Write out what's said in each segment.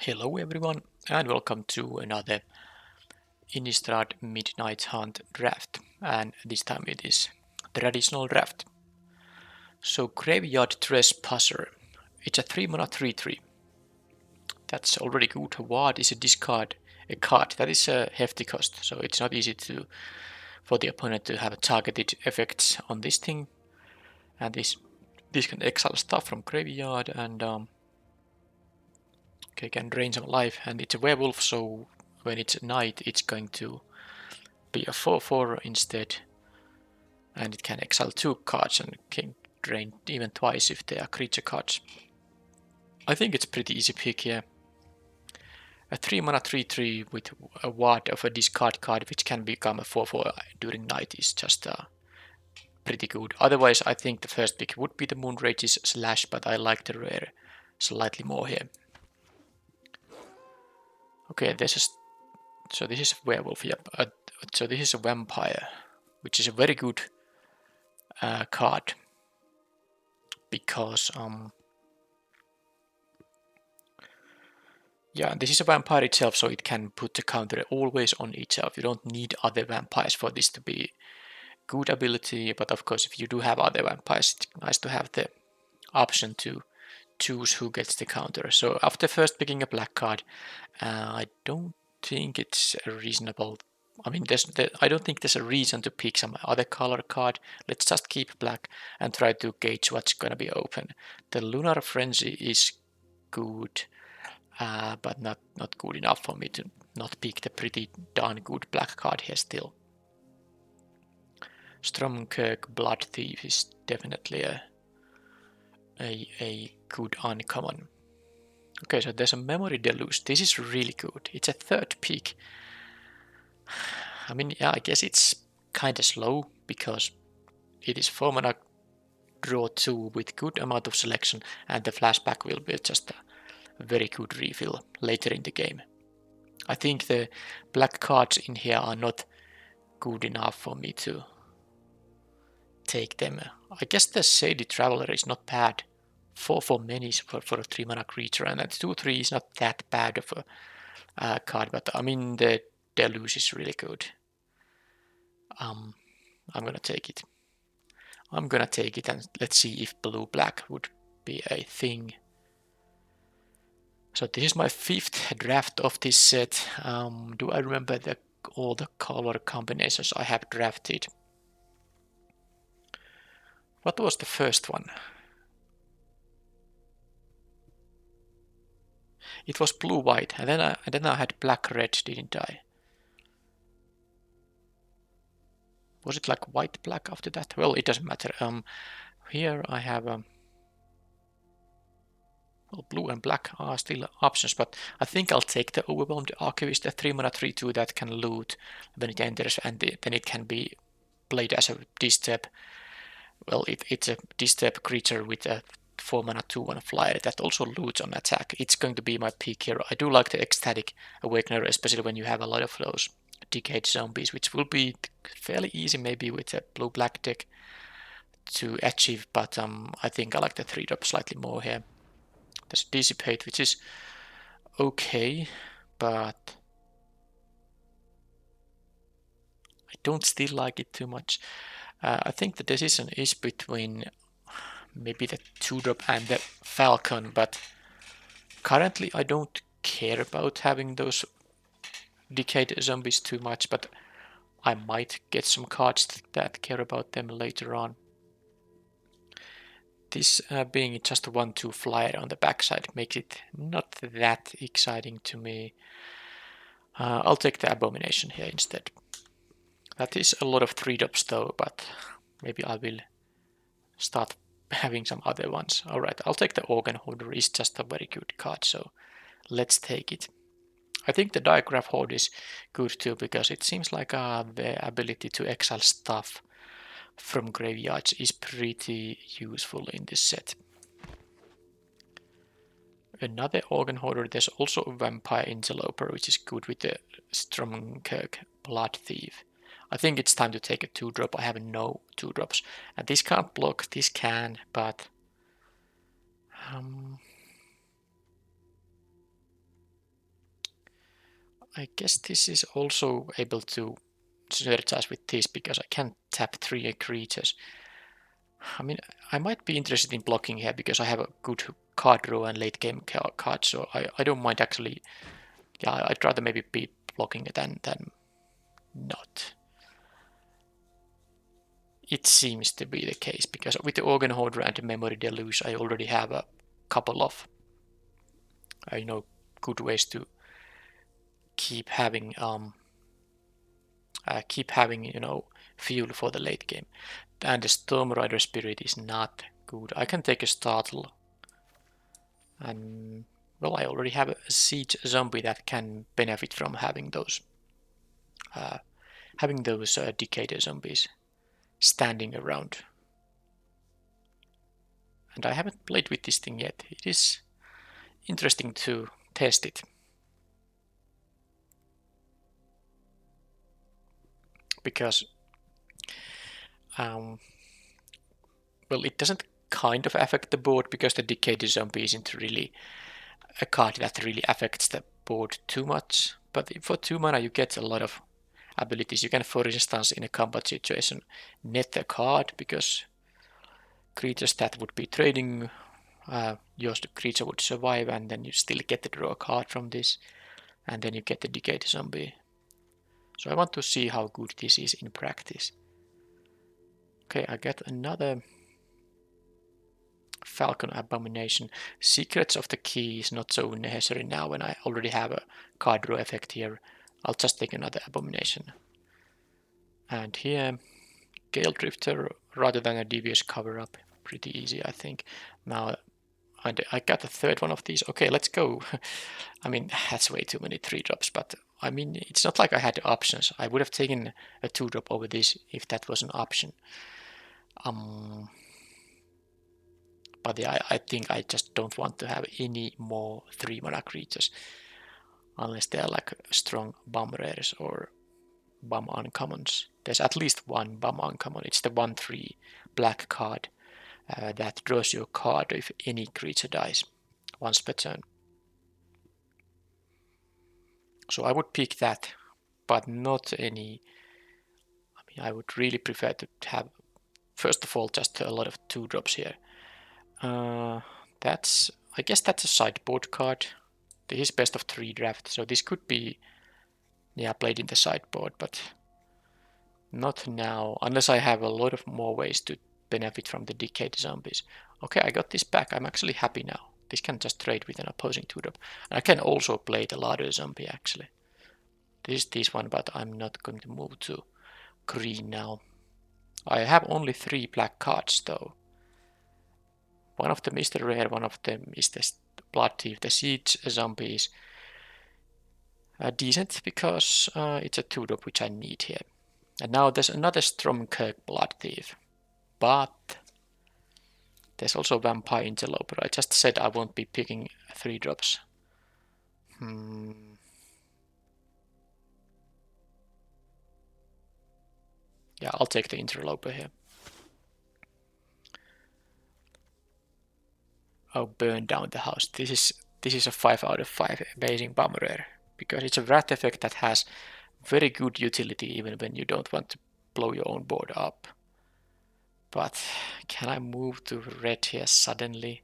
Hello everyone and welcome to another Innistrad Midnight Hunt draft, and this time it is traditional draft. So Graveyard Trespasser, it's a 3 mana 3/3. That's already good. What is a discard a card? That is a hefty cost, so it's not easy for the opponent to have targeted effects on this thing. And this can exile stuff from graveyard and okay, can drain some life, and it's a werewolf, so when it's night it's going to be a 4/4 instead, and it can exile 2 cards and can drain even twice if they are creature cards. I think it's pretty easy pick here. A 3 mana 3/3 with a ward of a discard card which can become a 4/4 during night is just pretty good. Otherwise I think the first pick would be the Moonrage's Slash, but I like the rare slightly more here. Okay, so this is a werewolf, yep. So this is a vampire, which is a very good card, because yeah, this is a vampire itself, so it can put the counter always on itself. You don't need other vampires for this to be good ability, but of course if you do have other vampires, it's nice to have the option to choose who gets the counter. So after first picking a black card, I don't think it's a reasonable. I mean, I don't think there's a reason to pick some other color card. Let's just keep black and try to gauge what's gonna be open. The Lunar Frenzy is good, but not good enough for me to not pick the pretty darn good black card here still. Stromkirk Blood Thief is definitely a good uncommon. Okay, so there's a Memory Deluge. This is really good. It's a third pick. I mean, yeah, I guess it's kind of slow because it is 4 mana draw 2 with good amount of selection, and the flashback will be just a very good refill later in the game. I think the black cards in here are not good enough for me to take them. I guess the Shady Traveler is not bad for many for a 3 mana creature, and that 2/3 is not that bad of a card, but I mean the Deluge is really good. I'm gonna take it. I'm gonna take it, and let's see if blue-black would be a thing. So this is my 5th draft of this set. Do I remember all the color combinations I have drafted? What was the first one? It was blue-white, and then I had black-red, didn't I? Was it like white-black after that? Well, it doesn't matter. Here I have well, blue and black are still options, but I think I'll take the Overwhelmed Archivist, the 3 mana 3/2 that can loot when it enters, and then it can be played as a disturb. Well, it's a disturb creature with a 4 mana 2/1 flyer that also loots on attack. It's going to be my pick here. I do like the Ecstatic Awakener, especially when you have a lot of those Decayed Zombies, which will be fairly easy maybe with a blue-black deck to achieve, but I think I like the 3-drop slightly more here. There's Dissipate, which is okay, but I don't still like it too much. I think the decision is between maybe the 2-drop and the Falcon, but currently I don't care about having those Decayed Zombies too much, but I might get some cards that care about them later on. This being just a 1/2 flyer on the backside makes it not that exciting to me. I'll take the Abomination here instead. That is a lot of 3-drops though, but maybe I will start having some other ones. Alright, I'll take the Organ Holder. It's just a very good card, so let's take it. I think the Diagraph Horde is good too, because it seems like the ability to exile stuff from graveyards is pretty useful in this set. Another Organ Hoarder, there's also a Vampire Interloper, which is good with the Stromkirk Blood Thief. I think it's time to take a 2-drop. I have no 2-drops. And this can't block, this can, but I guess this is also able to synergize with this because I can tap 3 creatures. I mean, I might be interested in blocking here because I have a good card draw and late game card, so I don't mind actually. Yeah, I'd rather maybe be blocking it than not. It seems to be the case because with the Organ Hoarder and the Memory Deluge, I already have a couple of good ways to keep having fuel for the late game. And the Storm Rider Spirit is not good. I can take a startle, and well, I already have a siege zombie that can benefit from having those decayed zombies standing around. And I haven't played with this thing yet. It is interesting to test it. Because, well, it doesn't kind of affect the board because the decayed zombie isn't really a card that really affects the board too much. But for 2 mana you get a lot of abilities. You can, for instance, in a combat situation, net a card because creatures that would be trading, your creature would survive, and then you still get to draw a card from this, and then you get the decayed zombie. So I want to see how good this is in practice. Okay, I got another Falcon Abomination. Secrets of the Key is not so necessary now when I already have a card draw effect here. I'll just take another Abomination. And here, Gale Drifter rather than a Devious Cover-Up. Pretty easy, I think. Now, I got a third one of these. Okay, let's go. I mean, that's way too many 3-drops, but I mean, it's not like I had options. I would have taken a 2-drop over this if that was an option. But yeah, I think I just don't want to have any more 3-mana creatures unless they're like strong bomb rares or bomb uncommons. There's at least one bomb uncommon. It's the 1/3 black card that draws you a card if any creature dies once per turn. So I would pick that, but not any. I mean, I would really prefer to have, first of all, just a lot of 2-drops here. I guess that's a sideboard card. This is best of 3 draft, so this could be, yeah, played in the sideboard, but not now, unless I have a lot of more ways to benefit from the decayed zombies. Okay, I got this back. I'm actually happy now. This can just trade with an opposing 2-drop. And I can also play the larger zombie, actually. This is this one, but I'm not going to move to green now. I have only 3 black cards, though. One of them is the rare, one of them is the Blood Thief. The Siege zombie is decent because it's a 2-drop which I need here. And now there's another Stromkirk Blood Thief. But there's also Vampire Interloper. I just said I won't be picking 3-drops. Yeah, I'll take the Interloper here. Oh, burn down the house. This is a 5 out of 5 amazing bomb rare because it's a wrath effect that has very good utility even when you don't want to blow your own board up. But can I move to red here suddenly?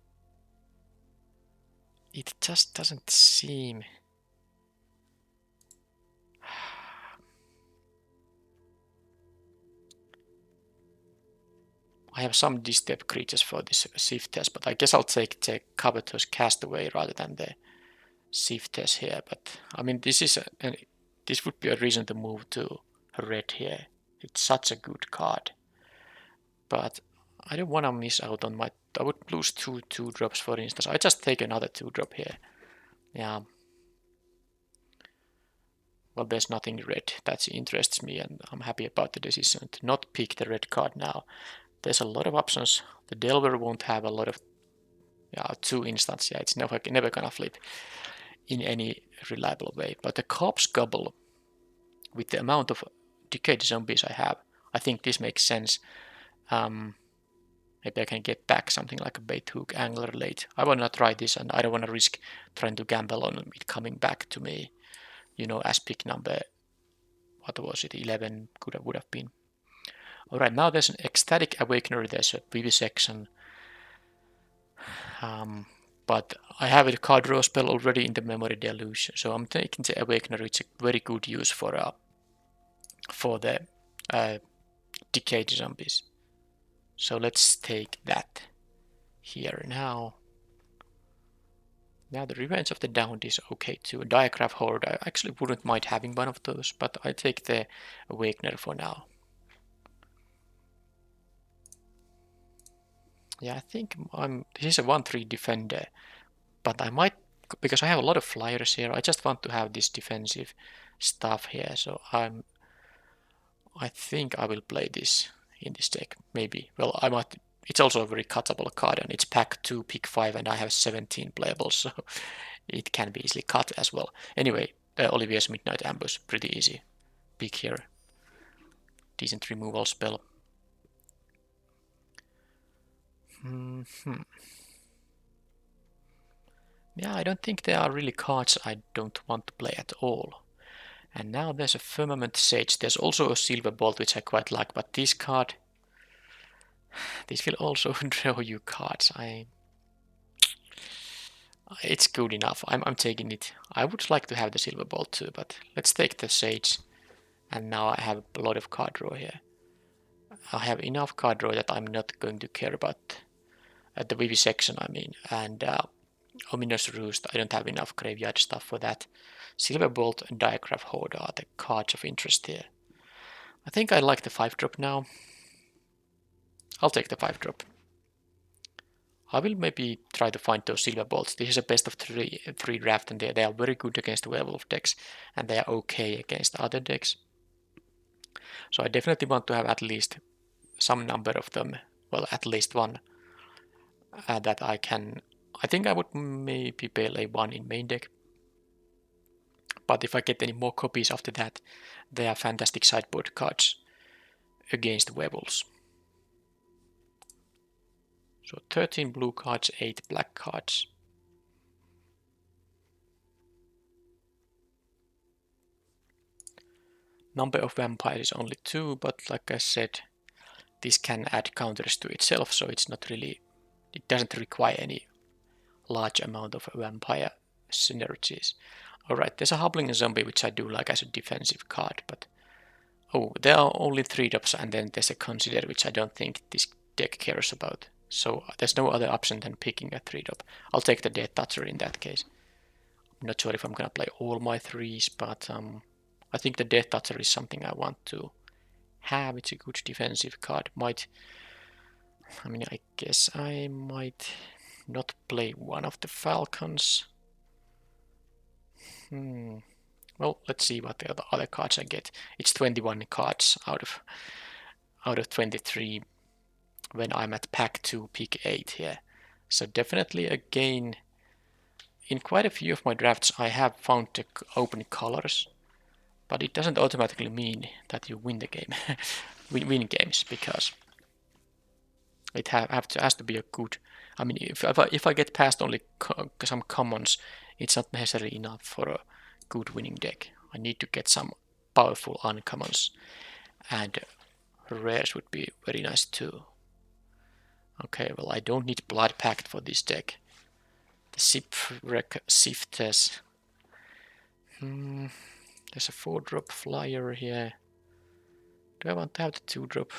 It just doesn't seem. I have some disturb creatures for this Shifters, but I guess I'll take the Covetous Castaway rather than the Shifters here. But I mean, this would be a reason to move to red here. It's such a good card. But I don't want to miss out on my. I would lose 2-drops, for instance. I just take another 2-drop here. Yeah. Well, there's nothing red. That interests me, and I'm happy about the decision to not pick the red card now. There's a lot of options. The Delver won't have a lot of 2 instants. Yeah, it's never gonna flip in any reliable way. But the Corpse Gobble, with the amount of decayed zombies I have, I think this makes sense. Maybe I can get back something like a Bait Hook Angler late. I wanna try this, and I don't wanna risk trying to gamble on it coming back to me. you know, as pick number, what was it, 11 would have been. Alright, now there's an ecstatic awakener, there's a vivisection, but I have a card draw spell already in the memory deluge, so I'm taking the awakener. It's a very good use for the decayed zombies. So let's take that here now. Now the Revenge of the Downed is okay too. Diagraph Horde, I actually wouldn't mind having one of those, but I take the Awakener for now. Yeah, I think this is a 1-3 defender, but I might, because I have a lot of flyers here, I just want to have this defensive stuff here, so I think I will play this in this deck, maybe. Well, I might. It's also a very cuttable card, and it's pack 2, pick 5, and I have 17 playables, so it can be easily cut as well. Anyway, Olivier's Midnight Ambush, pretty easy pick here. Decent removal spell. Yeah, I don't think there are really cards I don't want to play at all. And now there's a Firmament Sage. There's also a Silver Bolt, which I quite like, but this card, this will also draw you cards. It's good enough. I'm taking it. I would like to have the Silver Bolt too, but let's take the Sage. And now I have a lot of card draw here. I have enough card draw that I'm not going to care about at the vivisection, I mean. And Ominous Roost, I don't have enough graveyard stuff for that. Silver Bolt and Diagraph Horde are the cards of interest here. I think I like the 5-drop now. I'll take the 5-drop. I will maybe try to find those Silver Bolts. This is a best of three draft, and they are very good against werewolf decks, and they are okay against other decks. So I definitely want to have at least some number of them, well, at least one, that I can. I think I would maybe play one in main deck. But if I get any more copies after that, they are fantastic sideboard cards against werewolves. So 13 blue cards, 8 black cards. Number of vampires is only 2, but like I said, this can add counters to itself, so it's not really, it doesn't require any large amount of vampire synergies. Alright, there's a Hobbling Zombie, which I do like as a defensive card, but oh, there are only 3-drops, and then there's a Consider, which I don't think this deck cares about. So there's no other option than picking a 3-drop. I'll take the Death Toucher in that case. I'm not sure if I'm gonna play all my 3s, but I think the Death Toucher is something I want to have. It's a good defensive card. I guess I might not play one of the Falcons. Well, let's see what the other cards I get. It's 21 cards out of 23 when I'm at pack 2, pick 8 here. So definitely again, in quite a few of my drafts I have found the open colors, but it doesn't automatically mean that you win the game, win games, because it has to be a good. I mean, if I get past only some commons, it's not necessarily enough for a good winning deck. I need to get some powerful uncommons, and rares would be very nice too. Okay, well, I don't need Blood Pact for this deck. The Shipwreck Shifters. There's a 4-drop flyer here. Do I want to have the 2-drop?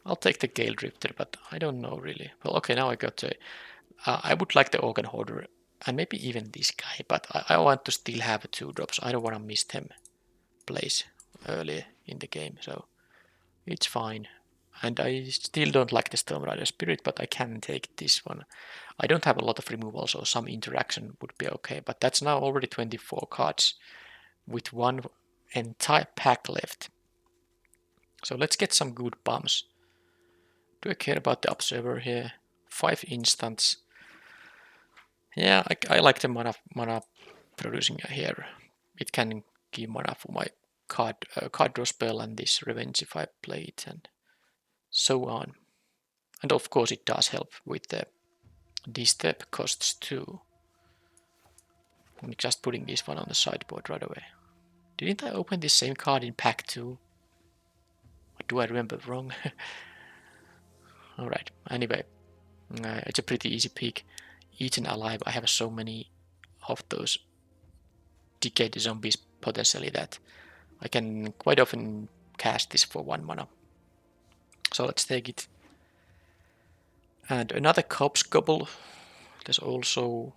I'll take the Gale Drifter, but I don't know really. Well, okay, now I got I would like the Organ Hoarder, and maybe even this guy, but I want to still have 2-drops. I don't want to miss them plays early in the game, so it's fine. And I still don't like the Storm Rider Spirit, but I can take this one. I don't have a lot of removal, so some interaction would be okay. But that's now already 24 cards with one entire pack left. So let's get some good bumps. Do I care about the Observer here? 5 instants. Yeah, I like the mana producing here. It can give mana for my card draw spell and this Revenge if I play it, and so on. And of course it does help with the disturb costs too. I'm just putting this one on the sideboard right away. Didn't I open this same card in pack 2? Or do I remember wrong? Alright, anyway. It's a pretty easy pick. Eaten alive, I have so many of those decayed zombies potentially that I can quite often cast this for 1 mana. So let's take it. And another corpse gobble. There's also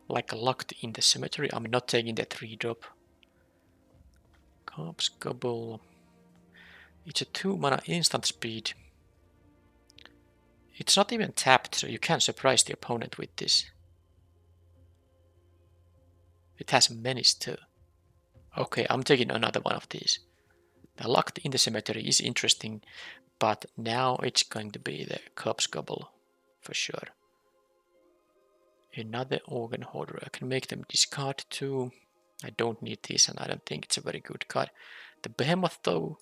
like locked in the cemetery. I'm not taking the 3-drop. Corpse gobble. It's a 2 mana instant speed. It's not even tapped, so you can surprise the opponent with this. It has menace too. Okay, I'm taking another one of these. The locked in the cemetery is interesting, but now it's going to be the corpse gobble for sure. Another organ hoarder. I can make them discard too. I don't need this, and I don't think it's a very good card. The behemoth though,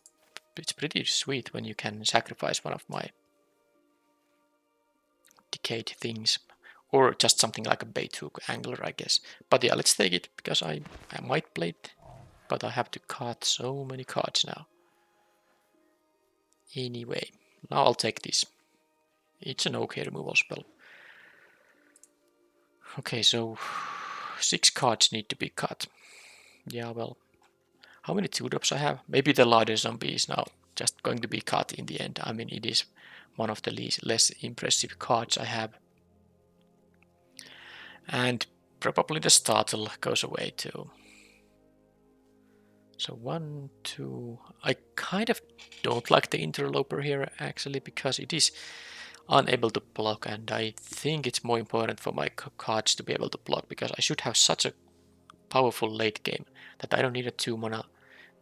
it's pretty sweet when you can sacrifice one of my decayed things. Or just something like a BO3 angler, I guess. But yeah, let's take it, because I might play it, but I have to cut so many cards now. Anyway, now I'll take this. It's an okay removal spell. Okay, so 6 cards need to be cut. Yeah, well, how many 2-drops I have? Maybe the larger zombie is now just going to be cut in the end. I mean, it is one of the less impressive cards I have. And probably the startle goes away too. So 1, 2... I kind of don't like the interloper here actually, because it is unable to block, and I think it's more important for my cards to be able to block, because I should have such a powerful late game that I don't need a 2 mana,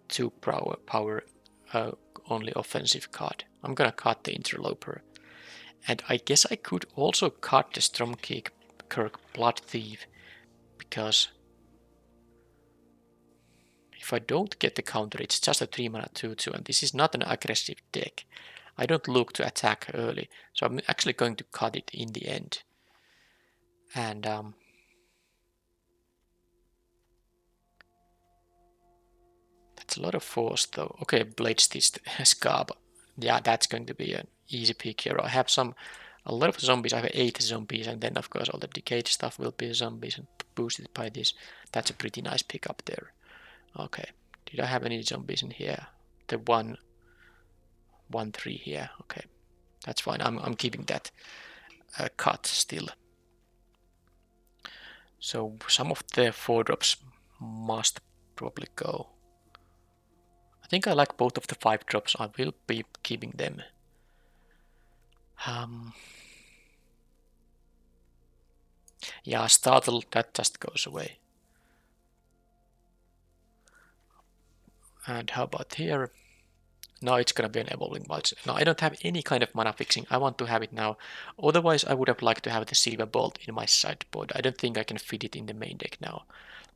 2 power only offensive card. I'm gonna cut the interloper. And I guess I could also cut the Stormkirk Blood Thief, because if I don't get the counter, it's just a 3 mana 2/2, and this is not an aggressive deck. I don't look to attack early, so I'm actually going to cut it in the end. And that's a lot of force though. Okay, Bladestitched Scab. Yeah, that's going to be an easy pick here. I have a lot of zombies. I have 8 zombies, and then of course all the decayed stuff will be zombies and boosted by this. That's a pretty nice pick up there. Okay, did I have any zombies in here? The 1, 3 here. Okay, that's fine. I'm keeping that cut still. So some of the 4-drops must probably go. I think I like both of the 5-drops. I will be keeping them. Yeah, startle, that just goes away. And how about here? Now it's gonna be an evolving wilds. Now I don't have any kind of mana fixing. I want to have it now. Otherwise I would have liked to have the silver bolt in my sideboard. I don't think I can fit it in the main deck now.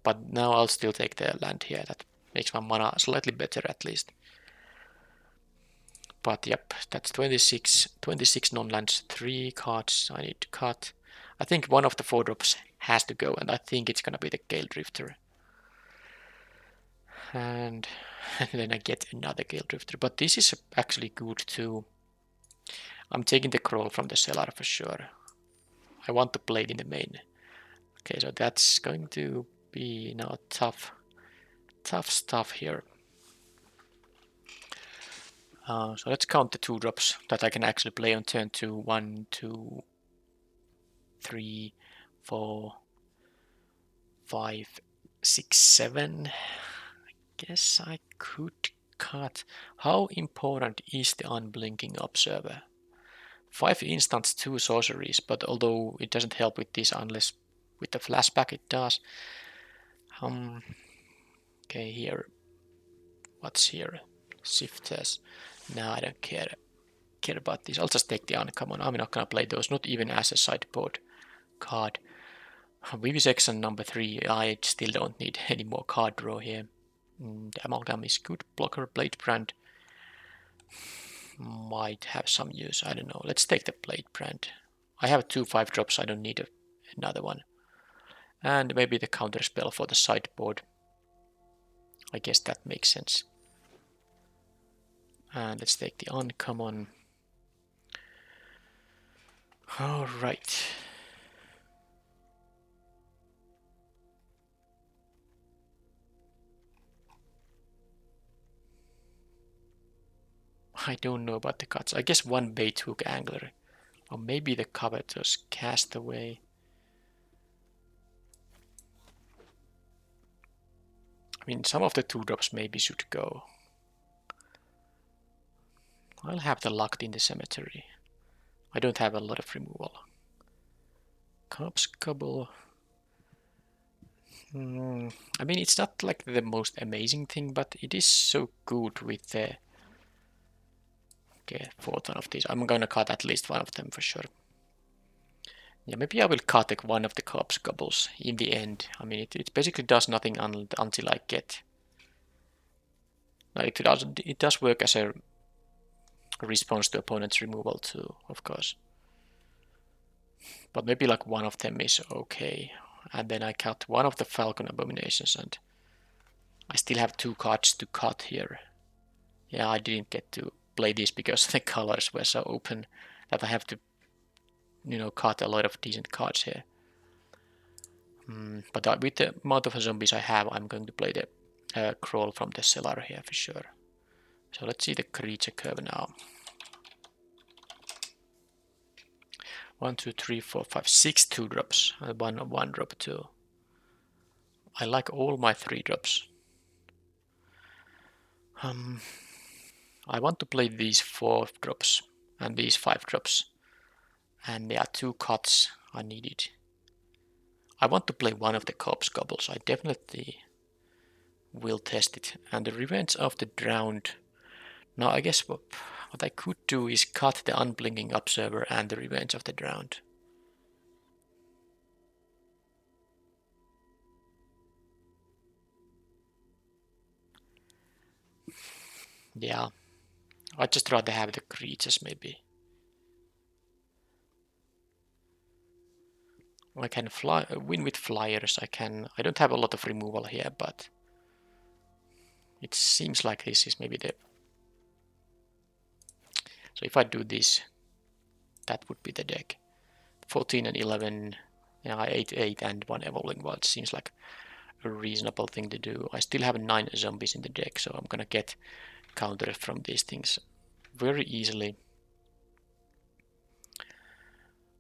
But now I'll still take the land here. That makes my mana slightly better at least. But yep, that's 26 non-lands, 3 cards I need to cut. I think one of the 4-drops has to go, and I think it's gonna be the Gale Drifter. And then I get another Gale Drifter, but this is actually good too. I'm taking the Crawl from the cellar for sure. I want to play it in the main. Okay, so that's going to be now tough stuff here. So let's count the 2-drops that I can actually play on turn 2. 1, 2, 3, 4, 5, 6, 7. I guess I could cut. How important is the Unblinking Observer? 5 instants, 2 sorceries, but although it doesn't help with this unless with the flashback it does. Okay, here. What's here? Shifters. No, I don't care about this. I'll just take the uncommon. I'm not gonna play those, not even as a sideboard card. Vivisection number 3. I still don't need any more card draw here. Amalgam is good. Blocker, Bladebrand might have some use. I don't know. Let's take the Bladebrand. I have 2 5-drops. I don't need another one. And maybe the counter spell for the sideboard. I guess that makes sense. And let's take the uncommon. Alright. I don't know about the cuts. I guess one bait hook angler. Or maybe the covetous castaway. I mean, some of the 2-drops maybe should go. I'll have the locked in the cemetery. I don't have a lot of removal. Corpse Cobble. I mean, it's not like the most amazing thing, but it is so good with the... Okay, 4th one of these. I'm gonna cut at least one of them for sure. Yeah, maybe I will cut like one of the Corpse Cobbles in the end. I mean, it basically does nothing until I get... Like, it does work as a response to opponent's removal too, of course. But maybe like one of them is okay. And then I cut one of the Falcon Abominations and I still have 2 cards to cut here. Yeah, I didn't get to play this because the colors were so open that I have to, cut a lot of decent cards here. But with the amount of zombies I have, I'm going to play the Crawl from the Cellar here for sure. So let's see the creature curve now. 1, 2, 3, 4, 5, 6 2-drops, and one 1-drop too. I like all my 3-drops. I want to play these 4-drops and these 5-drops. And there are 2 cuts I needed. I want to play one of the Corpse Cobbles. I definitely will test it. And the Revenge of the Drowned. Now I guess what I could do is cut the Unblinking Observer and the Revenge of the Drowned. Yeah, I'd just rather have the creatures maybe. I can win with flyers. I don't have a lot of removal here, but it seems like this is maybe the... So if I do this, that would be the deck. 14 and 11, yeah, 8, 8 and 1 Evolving Wild seems like a reasonable thing to do. I still have 9 zombies in the deck, so I'm gonna get counters from these things very easily.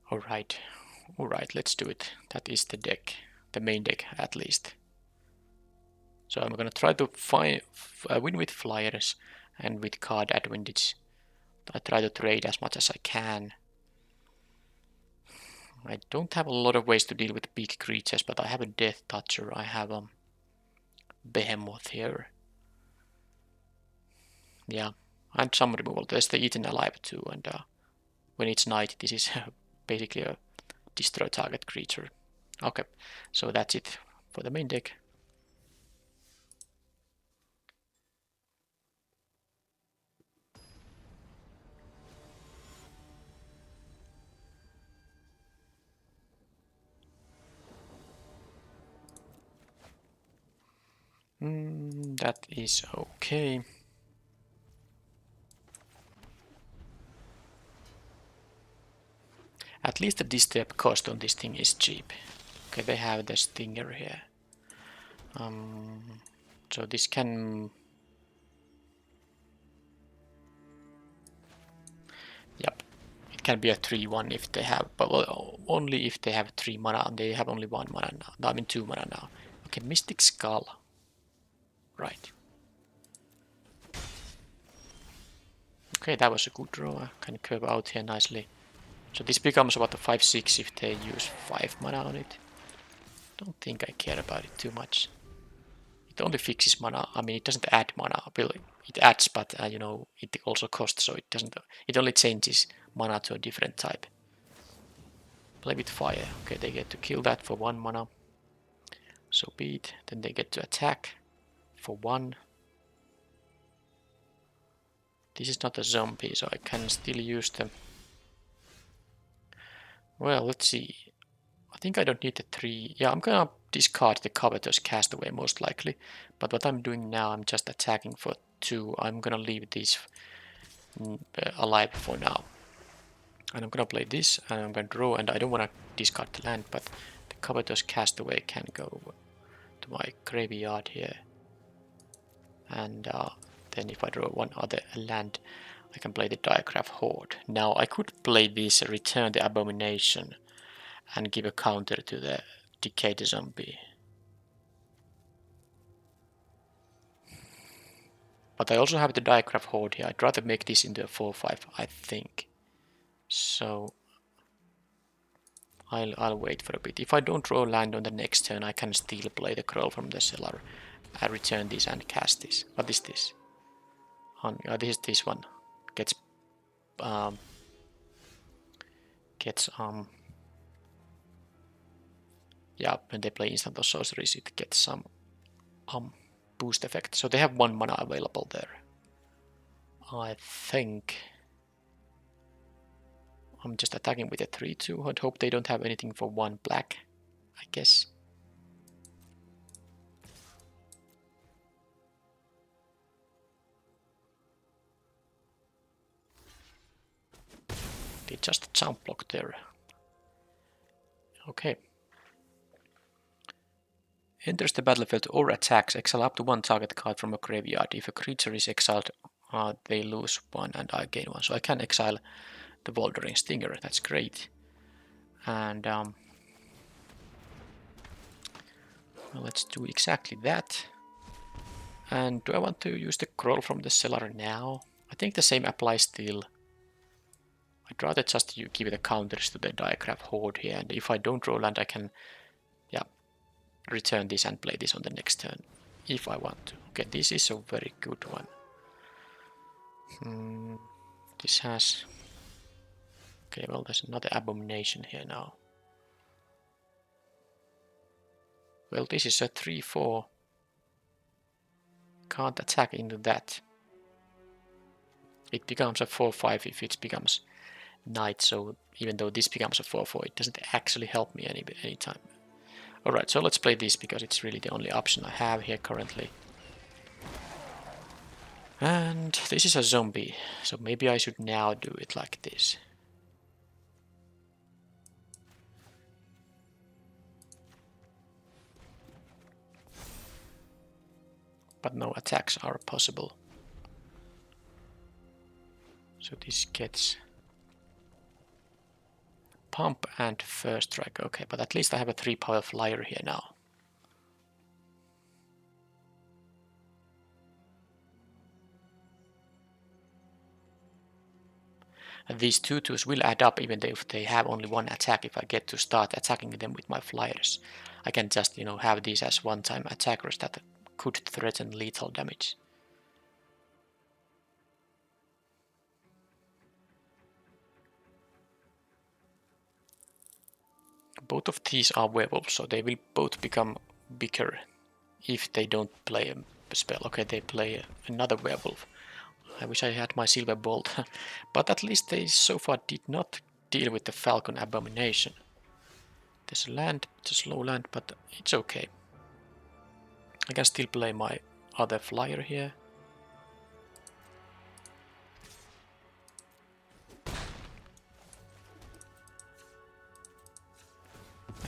Alright, let's do it. That is the deck, the main deck at least. So I'm gonna try to win with flyers and with card advantage. I try to trade as much as I can. I don't have a lot of ways to deal with big creatures, but I have a Death Toucher. I have a Behemoth here. Yeah, and some removal. There's the Eaten Alive too, and when it's night, this is basically a destroy target creature. Okay, so that's it for the main deck. That is okay. At least the disturb cost on this thing is cheap. Okay, they have the Stinger here. So this can... Yep, it can be a 3-1 if they have, but well, only if they have 3 mana and they have only 1 mana now. I mean 2 mana now. Okay, Mystic Skull. Right. Okay, that was a good draw. I can curve out here nicely. So this becomes about a 5-6 if they use 5 mana on it. Don't think I care about it too much. It only fixes mana. I mean, it doesn't add mana. Well, it adds, but it also costs, so it doesn't. It only changes mana to a different type. Play with fire. Okay, they get to kill that for 1 mana. So be it. Then they get to attack for 1. This is not a zombie, so I can still use them. Well, let's see. I think I don't need the 3. Yeah, I'm gonna discard the Covetous Castaway most likely. But what I'm doing now, I'm just attacking for 2. I'm gonna leave these alive for now. And I'm gonna play this, and I'm gonna draw, and I don't wanna discard the land, but the Covetous Castaway can go to my graveyard here. And then if I draw one other land, I can play the Diagraph Horde. Now I could play this, return the Abomination, and give a counter to the Decayed Zombie. But I also have the Diagraph Horde here. I'd rather make this into a 4-5, I think. So I'll wait for a bit. If I don't draw land on the next turn, I can still play the Scroll from the Cellar. I return this and cast this. What is this? This is this one. Gets yeah, when they play instant or sorceries, it gets some boost effect. So they have 1 mana available there. I think I'm just attacking with a 3-2. I'd hope they don't have anything for 1 black, I guess. They just jump block there. Okay. Enters the battlefield or attacks, exile up to 1 target card from a graveyard. If a creature is exiled, they lose 1 and I gain 1. So I can exile the Wandering Stinger. That's great. And well, let's do exactly that. And do I want to use the Scroll from the Cellar now? I think the same applies still. I'd rather just give the counters to the Diagraph Horde here, and if I don't draw land, I can, yeah, return this and play this on the next turn, if I want to. Okay, this is a very good one. This has... Okay, well, there's another Abomination here now. Well, this is a 3-4. Can't attack into that. It becomes a 4-5 if it becomes Knight, so even though this becomes a 4-4, it doesn't actually help me anytime. Alright, so let's play this because it's really the only option I have here currently. And this is a zombie, so maybe I should now do it like this. But no attacks are possible. So this gets pump and first strike. Okay, but at least I have a 3-power flyer here now. And these 2/2s will add up even if they have only 1 attack. If I get to start attacking them with my flyers, I can just, have these as one-time attackers that could threaten lethal damage. Both of these are werewolves, so they will both become bigger if they don't play a spell. Okay, they play another werewolf. I wish I had my silver bolt, but at least they so far did not deal with the Falcon Abomination. There's a land, it's a slow land, but it's okay. I can still play my other flyer here.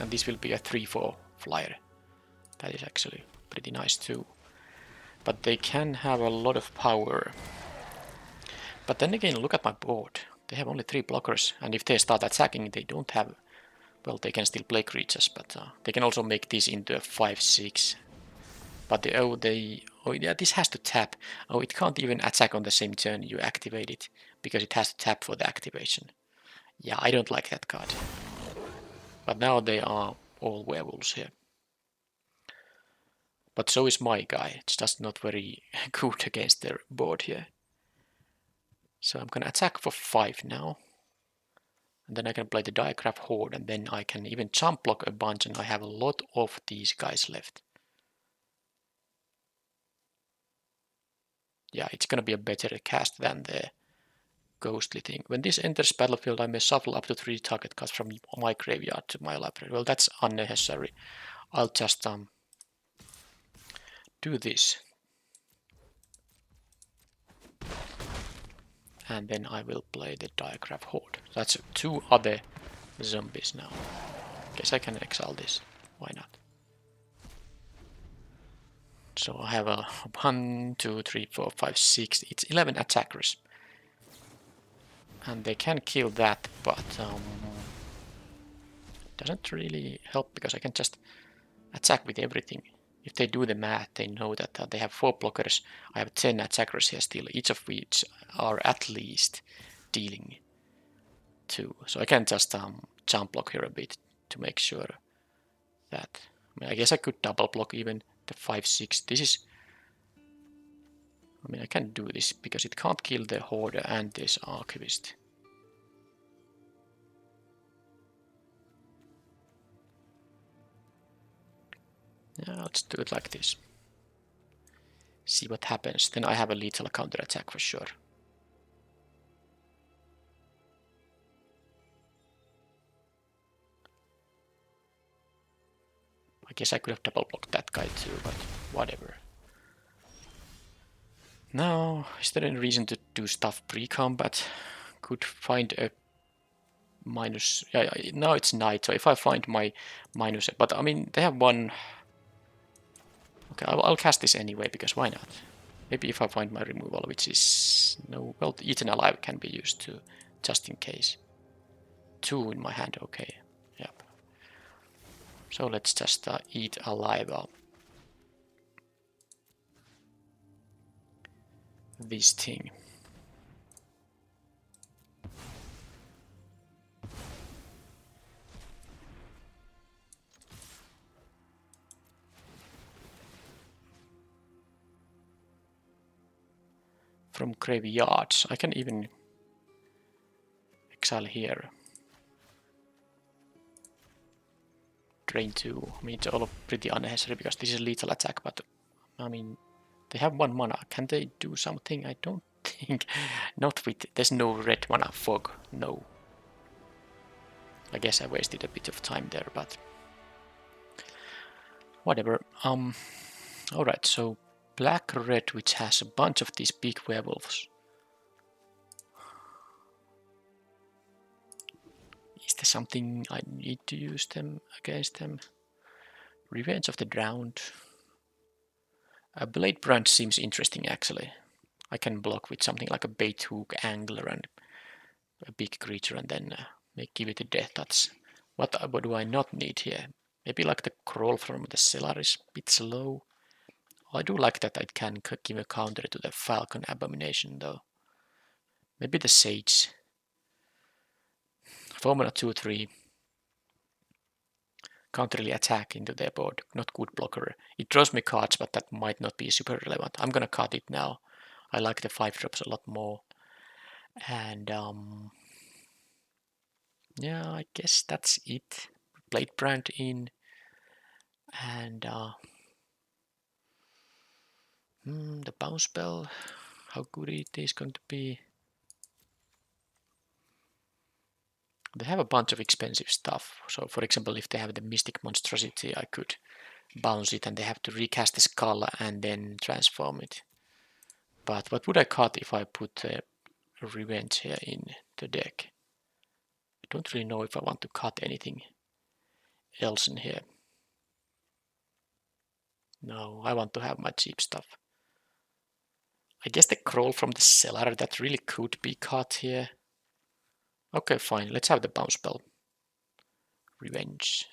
And this will be a 3-4 flyer. That is actually pretty nice too. But they can have a lot of power. But then again, look at my board. They have only 3 blockers, and if they start attacking, they don't have... Well, they can still play creatures, but they can also make this into a 5-6. But oh yeah, this has to tap. Oh, it can't even attack on the same turn you activate it, because it has to tap for the activation. Yeah, I don't like that card. But now they are all werewolves here. But so is my guy. It's just not very good against their board here. So I'm gonna attack for 5 now. And then I can play the Diagraph Horde, and then I can even jump block a bunch, and I have a lot of these guys left. Yeah, it's gonna be a better cast than the ghostly thing. When this enters battlefield, I may shuffle up to 3 target cards from my graveyard to my library. Well, that's unnecessary. I'll just do this. And then I will play the Diagraph Horde. That's 2 other zombies now. Guess I can exile this. Why not? So I have a 1, 2, 3, 4, 5, 6. It's 11 attackers. And they can kill that, but doesn't really help because I can just attack with everything. If they do the math, they know that they have 4 blockers. I have 10 attackers here still, each of which are at least dealing 2. So I can just jump block here a bit to make sure that. I guess I could double block even the 5, 6. This is. I can do this because it can't kill the Hoarder and this Archivist. Yeah, let's do it like this. See what happens. Then I have a lethal counter attack for sure. I guess I could have double blocked that guy too, but whatever. Now, is there any reason to do stuff pre-combat? Could find a minus. Yeah, now it's night, so if I find my minus, but I mean they have one. Okay, I'll cast this anyway because why not? Maybe if I find my removal, which is no, well, Eaten Alive can be used too, just in case. 2 in my hand, okay. Yep. So let's just eat alive this thing. From graveyards, I can even exile here. Drain 2. I mean, it's all pretty unnecessary because this is lethal attack, but I mean, they have 1 mana. Can they do something? I don't think. Not with. There's no red mana fog. No. I guess I wasted a bit of time there, but whatever. Alright, so black red, which has a bunch of these big werewolves. Is there something I need to use them against them? Revenge of the Drowned. A Blade Brand seems interesting actually. I can block with something like a bait hook, angler, and a big creature, and then give it a death touch. What do I not need here? Maybe like the Crawl from the Cellar is a bit slow. I do like that I can give a counter to the Falcon Abomination though. Maybe the Sage. 4 mana 2/3. Can't really attack into their board. Not good blocker. It draws me cards, but that might not be super relevant. I'm gonna cut it now. I like the 5 drops a lot more. And yeah, I guess that's it. Blade Brand in. And the bounce spell. How good it is going to be. They have a bunch of expensive stuff. So for example, if they have the Mystic Monstrosity, I could bounce it and they have to recast the skull and then transform it. But what would I cut if I put Revenge here in the deck? I don't really know if I want to cut anything else in here. No, I want to have my cheap stuff. I guess the Crawl from the Cellar, that really could be cut here. Okay, fine, let's have the bounce spell. Revenge.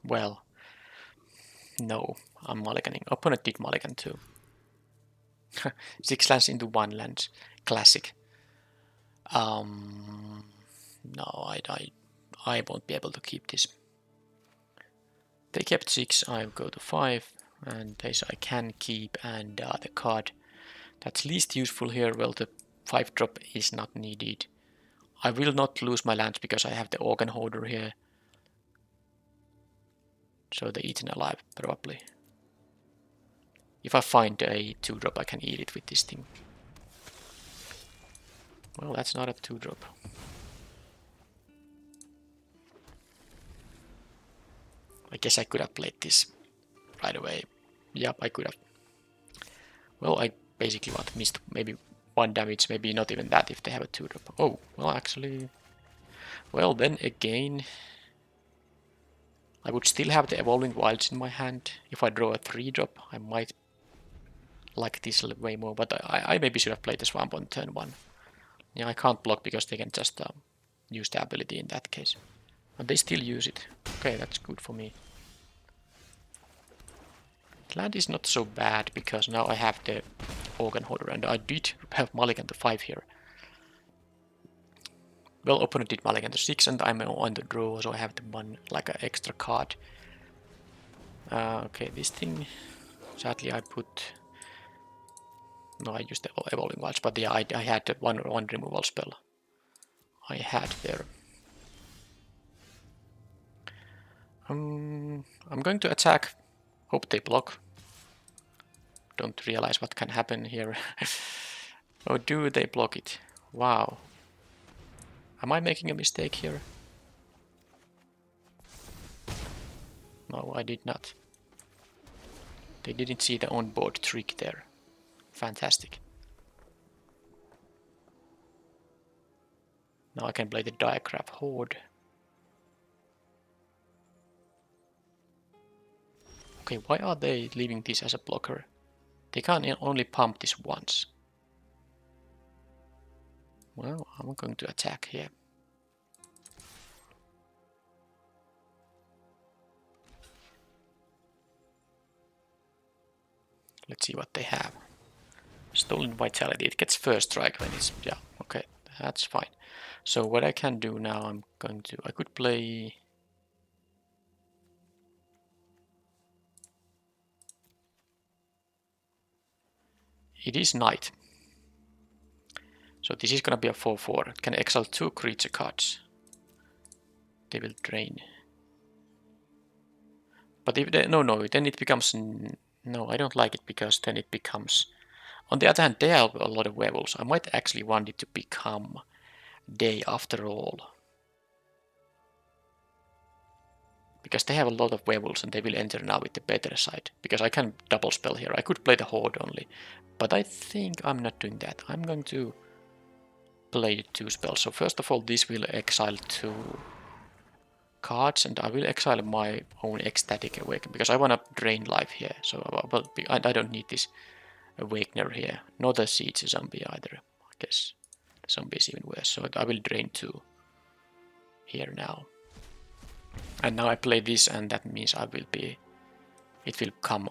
Well, no, I'm mulliganing. Opponent did mulligan too. 6 lands into 1 land. Classic. No, I won't be able to keep this. They kept 6, I go to 5, and this I can keep, and the card that's least useful here, well, the 5 drop is not needed. I will not lose my lands because I have the organ holder here. So they eaten alive, probably. If I find a 2-drop, I can eat it with this thing. Well, that's not a 2-drop. I guess I could have played this right away. Yep, I could have. Well, I basically missed maybe 1 damage, maybe not even that if they have a 2-drop. Oh, well, actually... Well, then again... I would still have the Evolving Wilds in my hand. If I draw a 3-drop, I might like this way more, but I maybe should have played the Swamp on turn 1. Yeah, I can't block because they can just use the ability in that case. But they still use it. Okay, that's good for me. Land is not so bad because now I have the organ holder and I did have Mulligan to 5 here. Well, opponent did Mulligan to 6 and I'm on the draw, so I have the one like an extra card. Okay, this thing, sadly I put... No, I used the Evolving Wilds, but yeah, I had the one removal spell. I had there. I'm going to attack. Hope they block. Don't realize what can happen here. Oh, do they block it? Wow. Am I making a mistake here? No, I did not. They didn't see the on-board trick there. Fantastic. Now I can play the Diagraph Horde. Okay, why are they leaving this as a blocker? They can only pump this once. Well, I'm going to attack here. Let's see what they have. Stolen Vitality. It gets first strike when it's... Yeah, okay, that's fine. So what I can do now, I'm going to... I could play... It is Knight. So this is gonna be a 4/4. It can exile 2 creature cards. They will drain. But if they... No, then it becomes... No, I don't like it because then it becomes... On the other hand, they have a lot of werewolves. I might actually want it to become day after all. Because they have a lot of werewolves and they will enter now with the better side. Because I can double spell here. I could play the Horde only. But I think I'm not doing that. I'm going to play 2 spells. So first of all, this will exile 2 cards. And I will exile my own Ecstatic Awakening. Because I want to drain life here. So I don't need this Awakener here. Not a Siege Zombie either. I guess the zombie is even worse. So I will drain 2 here now. And now I play this, and that means it will come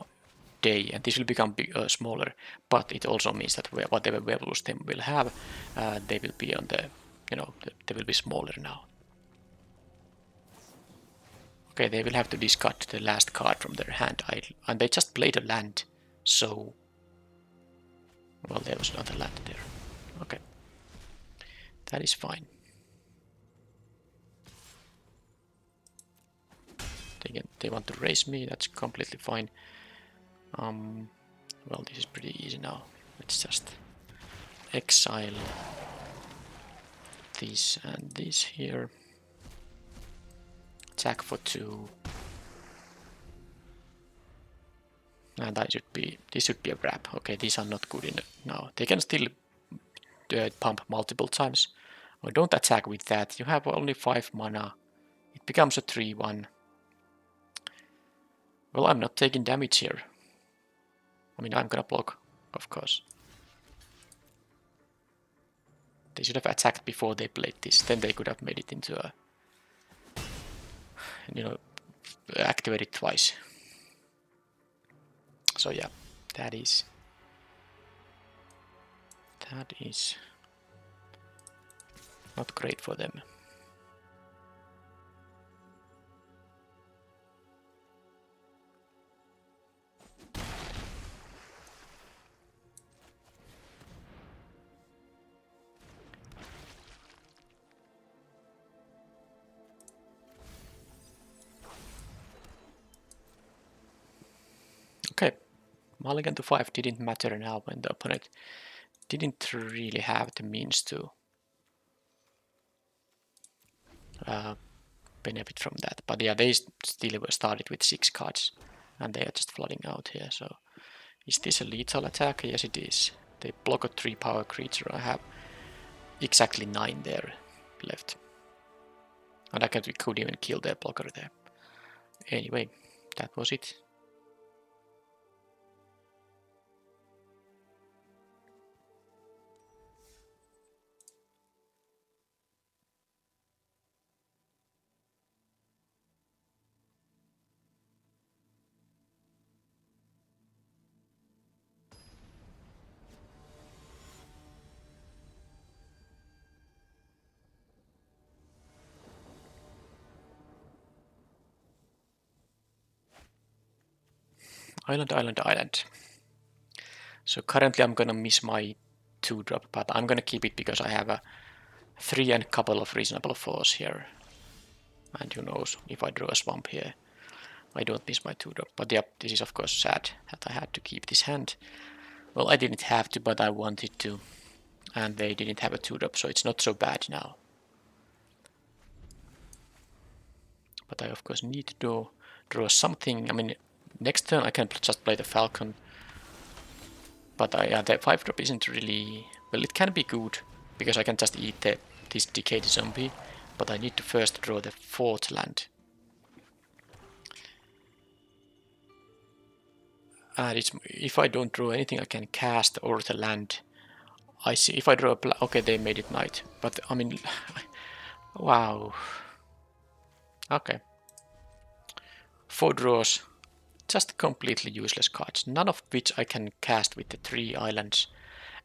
day, and this will become smaller. But it also means that whatever werewolves they will have, they will be on the, they will be smaller now. Okay, they will have to discard the last card from their hand, and they just played a land, so... Well, there was not a land there. Okay, that is fine. They want to raise me, that's completely fine. Well, this is pretty easy now. Let's just exile this and this here. Attack for 2. And this should be a wrap. Okay, these are not good enough now. They can still pump multiple times. Oh, don't attack with that. You have only 5 mana. It becomes a 3/1. Well, I'm not taking damage here. I mean, I'm gonna block, of course. They should have attacked before they played this. Then they could have made it into a... activate it twice. So yeah, that is not great for them. mulligan to 5 didn't matter now when the opponent didn't really have the means to benefit from that. But yeah, they still were started with 6 cards and they are just flooding out here. So is this a lethal attack? Yes, it is. They block a 3 power creature. I have exactly 9 there left. And I could even kill their blocker there. Anyway, that was it. Island, island, island. So currently I'm gonna miss my 2-drop, but I'm gonna keep it because I have a 3 and a couple of reasonable 4s here. And who knows, if I draw a swamp here, I don't miss my 2-drop. But yeah, this is of course sad that I had to keep this hand. Well, I didn't have to, but I wanted to. And they didn't have a 2-drop, so it's not so bad now. But I of course need to draw something. I mean, next turn I can just play the Falcon. But yeah, the 5-drop isn't really... Well, it can be good, because I can just eat this decayed zombie. But I need to first draw the 4th land. And if I don't draw anything, I can cast over the land. I see. If I draw a okay, they made it night. But I mean, wow. Okay. 4 draws, just completely useless cards. None of which I can cast with the 3 islands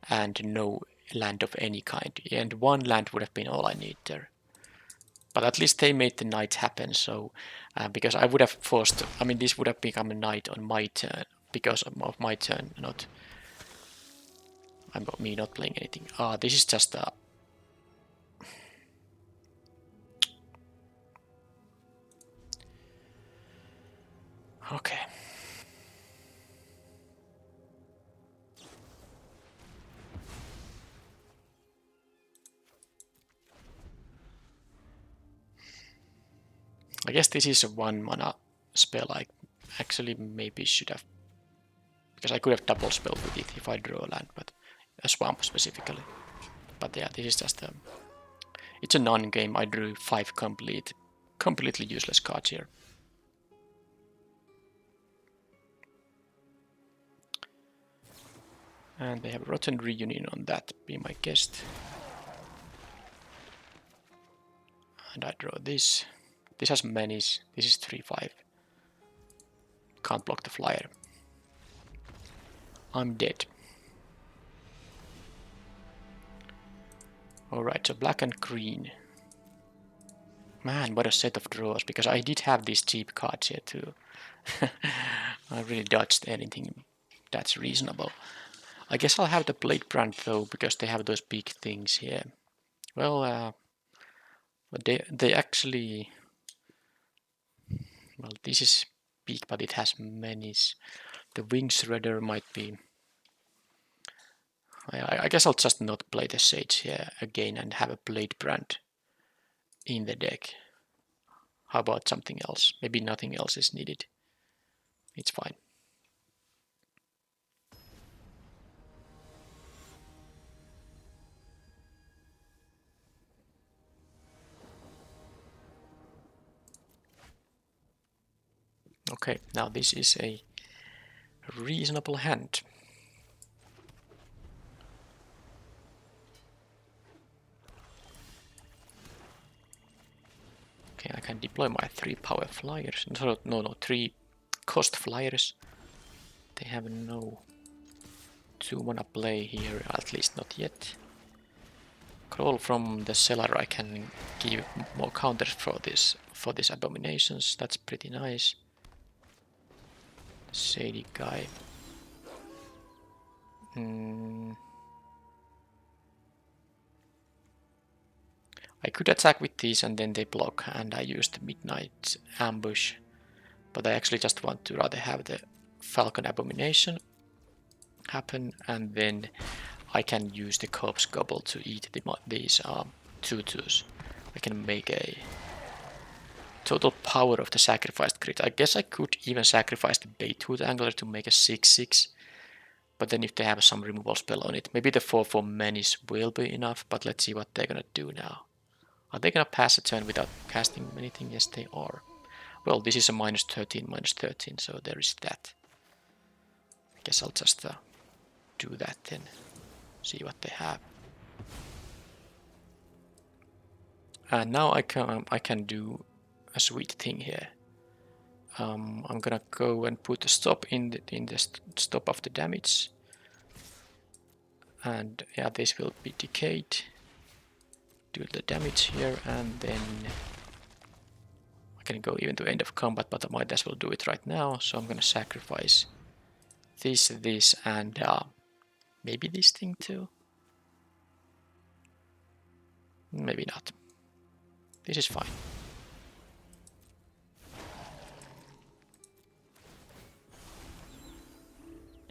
and no land of any kind. And 1 land would have been all I need there. But at least they made the night happen. So because I would have forced. I mean, this would have become a night on my turn. Because of my turn, not me not playing anything. This is just a... Okay. I guess this is a 1 mana spell I actually maybe should have... Because I could have double spelled with it if I draw a land, but a swamp specifically. But yeah, this is just a... It's a non-game. I drew 5 completely useless cards here. And they have Rotten Reunion on that, be my guest. And I draw this. This has menace. This is 3/5. Can't block the flyer. I'm dead. Alright, so black and green. Man, what a set of draws, because I did have these cheap cards here too. I really dodged anything that's reasonable. I guess I'll have the Blade Brand though, because they have those big things here. Well, but they actually... Well, this is big, but it has menace. The Wing Shredder might be... I guess I'll just not play the Sage here again and have a Blade Brand in the deck. How about something else? Maybe nothing else is needed. It's fine. Okay, now this is a reasonable hand. Okay, I can deploy my 3 power flyers. No, 3 cost flyers. They have no 2 mana play here, at least not yet. Crawl from the cellar. I can give more counters for this abominations. That's pretty nice. Shady guy. I could attack with these and then they block, and I used Midnight Ambush. But I actually just want to rather have the Falcon Abomination happen, and then I can use the corpse gobble to eat these 2/2s. I can make a total power of the sacrificed crit. I guess I could even sacrifice the Baytooth Angler to make a 6/6. But then if they have some removal spell on it, maybe the 4/4 menace will be enough, but let's see what they're gonna do now. Are they gonna pass a turn without casting anything? Yes, they are. Well, this is a -13, -13, so there is that. I guess I'll just do that then. See what they have. And now I can do a sweet thing here. I'm gonna go and put a stop in the stop of the damage. And yeah, this will be decayed. Do the damage here, and then I can go even to end of combat, but I might as well do it right now. So I'm gonna sacrifice this, and maybe this thing too. Maybe not. This is fine.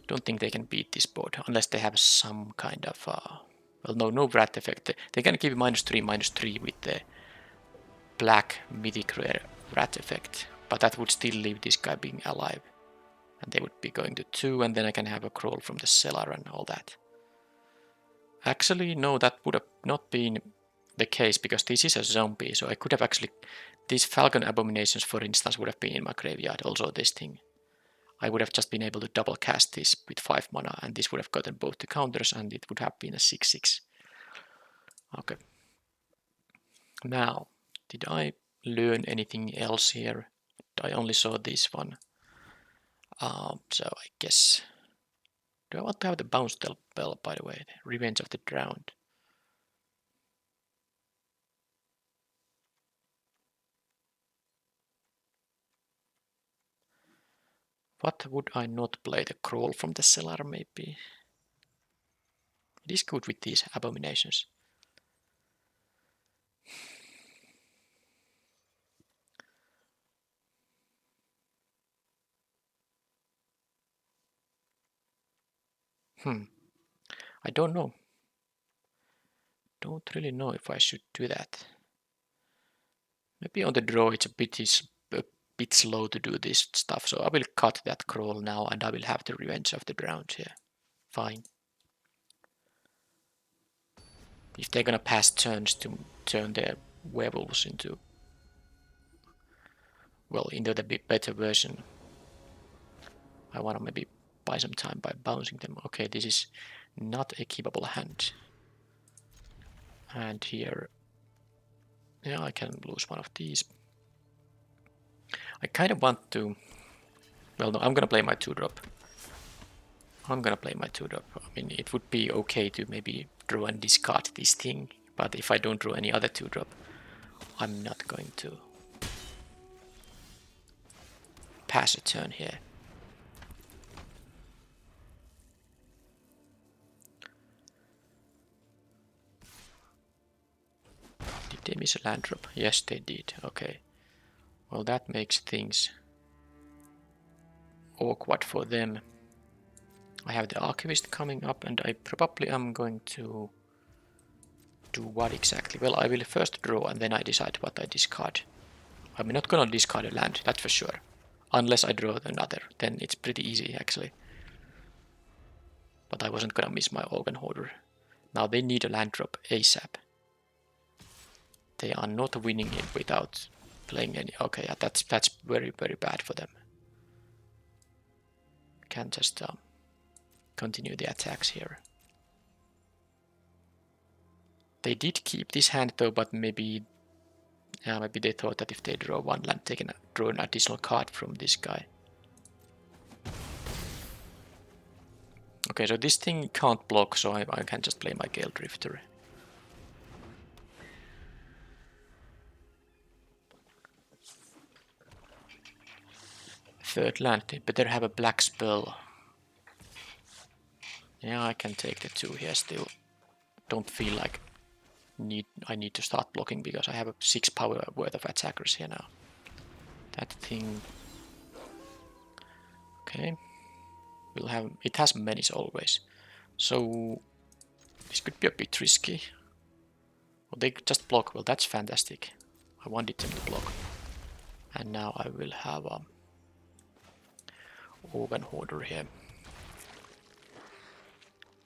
Don't think they can beat this board unless they have some kind of well, no Wrath effect. They can give -3/-3 with the black mythic rare Wrath effect, but that would still leave this guy being alive. And they would be going to 2, and then I can have a crawl from the cellar and all that. Actually, no, that would have not been the case, because this is a zombie, so I could have actually... These Falcon Abominations, for instance, would have been in my graveyard, also this thing. I would have just been able to double cast this with 5 mana, and this would have gotten both the counters, and it would have been a 6/6. Okay. Now, did I learn anything else here? I only saw this one. So I guess... Do I want to have the bounce spell, by the way? Revenge of the Drowned. What would I not play? The crawl from the cellar, maybe? It is good with these abominations. I don't know. Don't really know if I should do that. Maybe on the draw it's a bit slow to do this stuff, so I will cut that crawl now, and I will have the Revenge of the Drowned here. Fine. If they're gonna pass turns to turn their werewolves into... well, into the better version, I wanna maybe buy some time by bouncing them. Okay, this is not a keepable hand. And here... yeah, I can lose one of these. I kind of want to... well, no, I'm gonna play my 2-drop. I'm gonna play my 2-drop. I mean, it would be okay to maybe draw and discard this thing, but if I don't draw any other 2-drop, I'm not going to pass a turn here. Did they miss a land drop? Yes, they did. Okay. Well, that makes things awkward for them. I have the Archivist coming up, and I probably am going to do what exactly? Well, I will first draw, and then I decide what I discard. I'm not gonna discard a land, that's for sure. Unless I draw another, then it's pretty easy actually. But I wasn't gonna miss my Organ Hoarder. Now they need a land drop ASAP. They are not winning it without playing any... okay, yeah, that's very, very bad for them. Can just continue the attacks here. They did keep this hand though, but maybe they thought that if they draw one land, they can draw an additional card from this guy. Okay, so this thing can't block, so I can just play my Gale Drifter. Third land, they better have a black spell. Yeah, I can take the 2 here still. Don't feel like I need to start blocking because I have a 6 power worth of attackers here now. That thing... okay. We'll have, it has menace always. So this could be a bit risky. Well, they just block. Well, that's fantastic. I wanted them to block. And now I will have a organ hoarder here.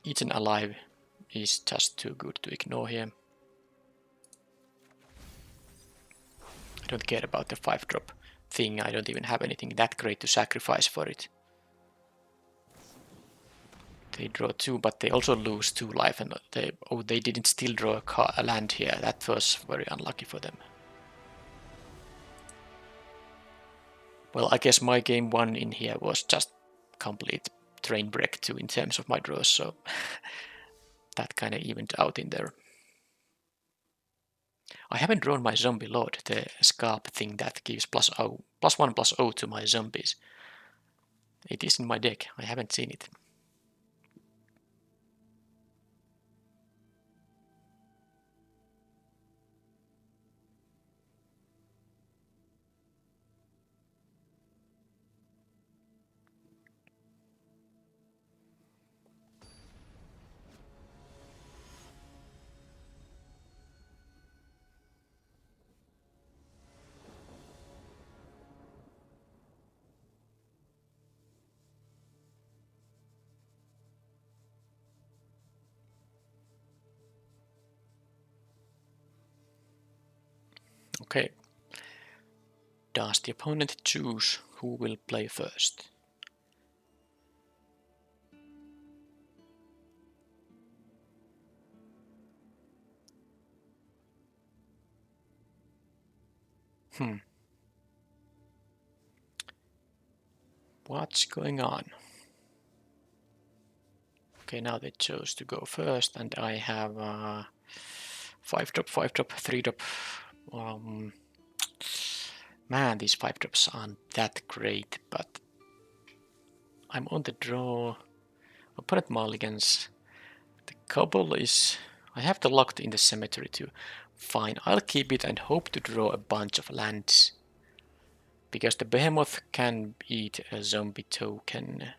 Eaten alive is just too good to ignore here. I don't care about the 5-drop thing. I don't even have anything that great to sacrifice for it. They draw 2, but they also lose 2 life, and they didn't still draw a land here. That was very unlucky for them. Well, I guess my game 1 in here was just complete train wreck too in terms of my draws, so that kind of evened out in there. I haven't drawn my zombie lord, the scarp thing that gives +1/+0 to my zombies. It is in my deck. I haven't seen it. Okay. Does the opponent choose who will play first? What's going on? Okay, now they chose to go first, and I have 5-drop, 5-drop, 3-drop. Man, these 5-drops aren't that great, but I'm on the draw. Opponent mulligans. The cobble is... I have the locked in the cemetery too. Fine, I'll keep it and hope to draw a bunch of lands. Because the behemoth can eat a zombie token.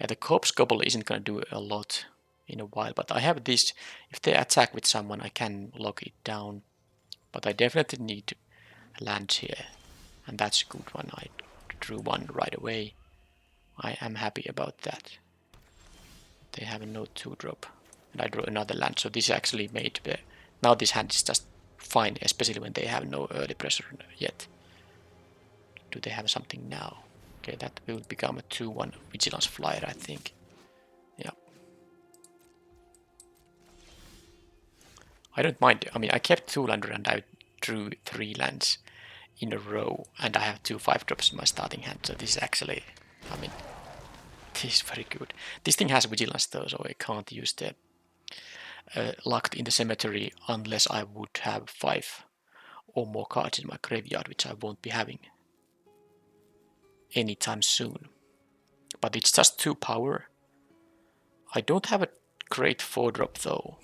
Yeah, the corpse gobble isn't gonna do a lot in a while, but I have this. If they attack with someone, I can lock it down. But I definitely need lands here, and that's a good one. I drew one right away. I am happy about that. They have no 2-drop, and I drew another land, so this actually made the... Now this hand is just fine, especially when they have no early pressure yet. Do they have something now? Okay, that will become a 2-1 vigilance flyer, I think. Yeah. I don't mind. I mean, I kept 2 lander and I drew 3 lands in a row, and I have 2 5-drops in my starting hand, so this is actually... I mean, this is very good. This thing has vigilance though, so I can't use the locked in the cemetery unless I would have 5 or more cards in my graveyard, which I won't be having anytime soon. But it's just 2 power. I don't have a great 4-drop though,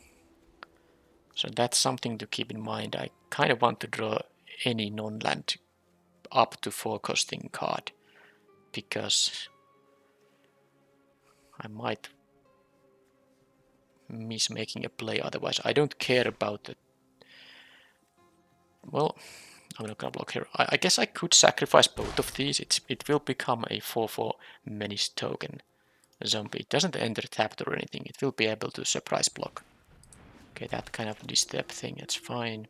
so that's something to keep in mind. I kind of want to draw any non-land up to 4 costing card, because I might miss making a play otherwise. I don't care about the... Well, I'm not gonna block here. I guess I could sacrifice both of these. It will become a 4/4 menace token zombie. It doesn't enter tapped or anything. It will be able to surprise block. Okay, that kind of disturb thing, it's fine.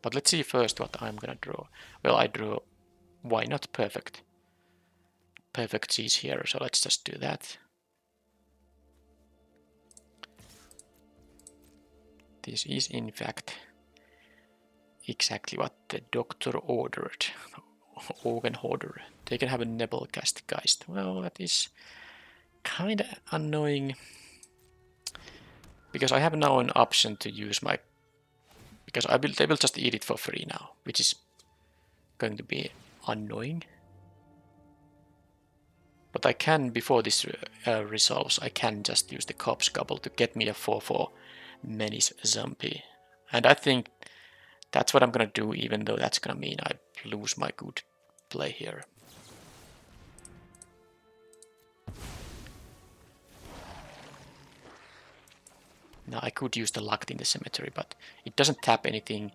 But let's see first what I'm gonna draw. Well, I draw... Why not perfect? Perfect sees here, so let's just do that. This is in fact exactly what the doctor ordered. Organ hoarder. They can have a Nebelcast Geist. Well, that is kind of annoying, because I have now an option to use my... Because they will just eat it for free now, which is going to be annoying. But I can, before this resolves, I can just use the corpse gobble to get me a 4/4 menace zombie. And I think that's what I'm gonna do, even though that's gonna mean I lose my good play here. Now I could use the locked in the cemetery, but it doesn't tap anything,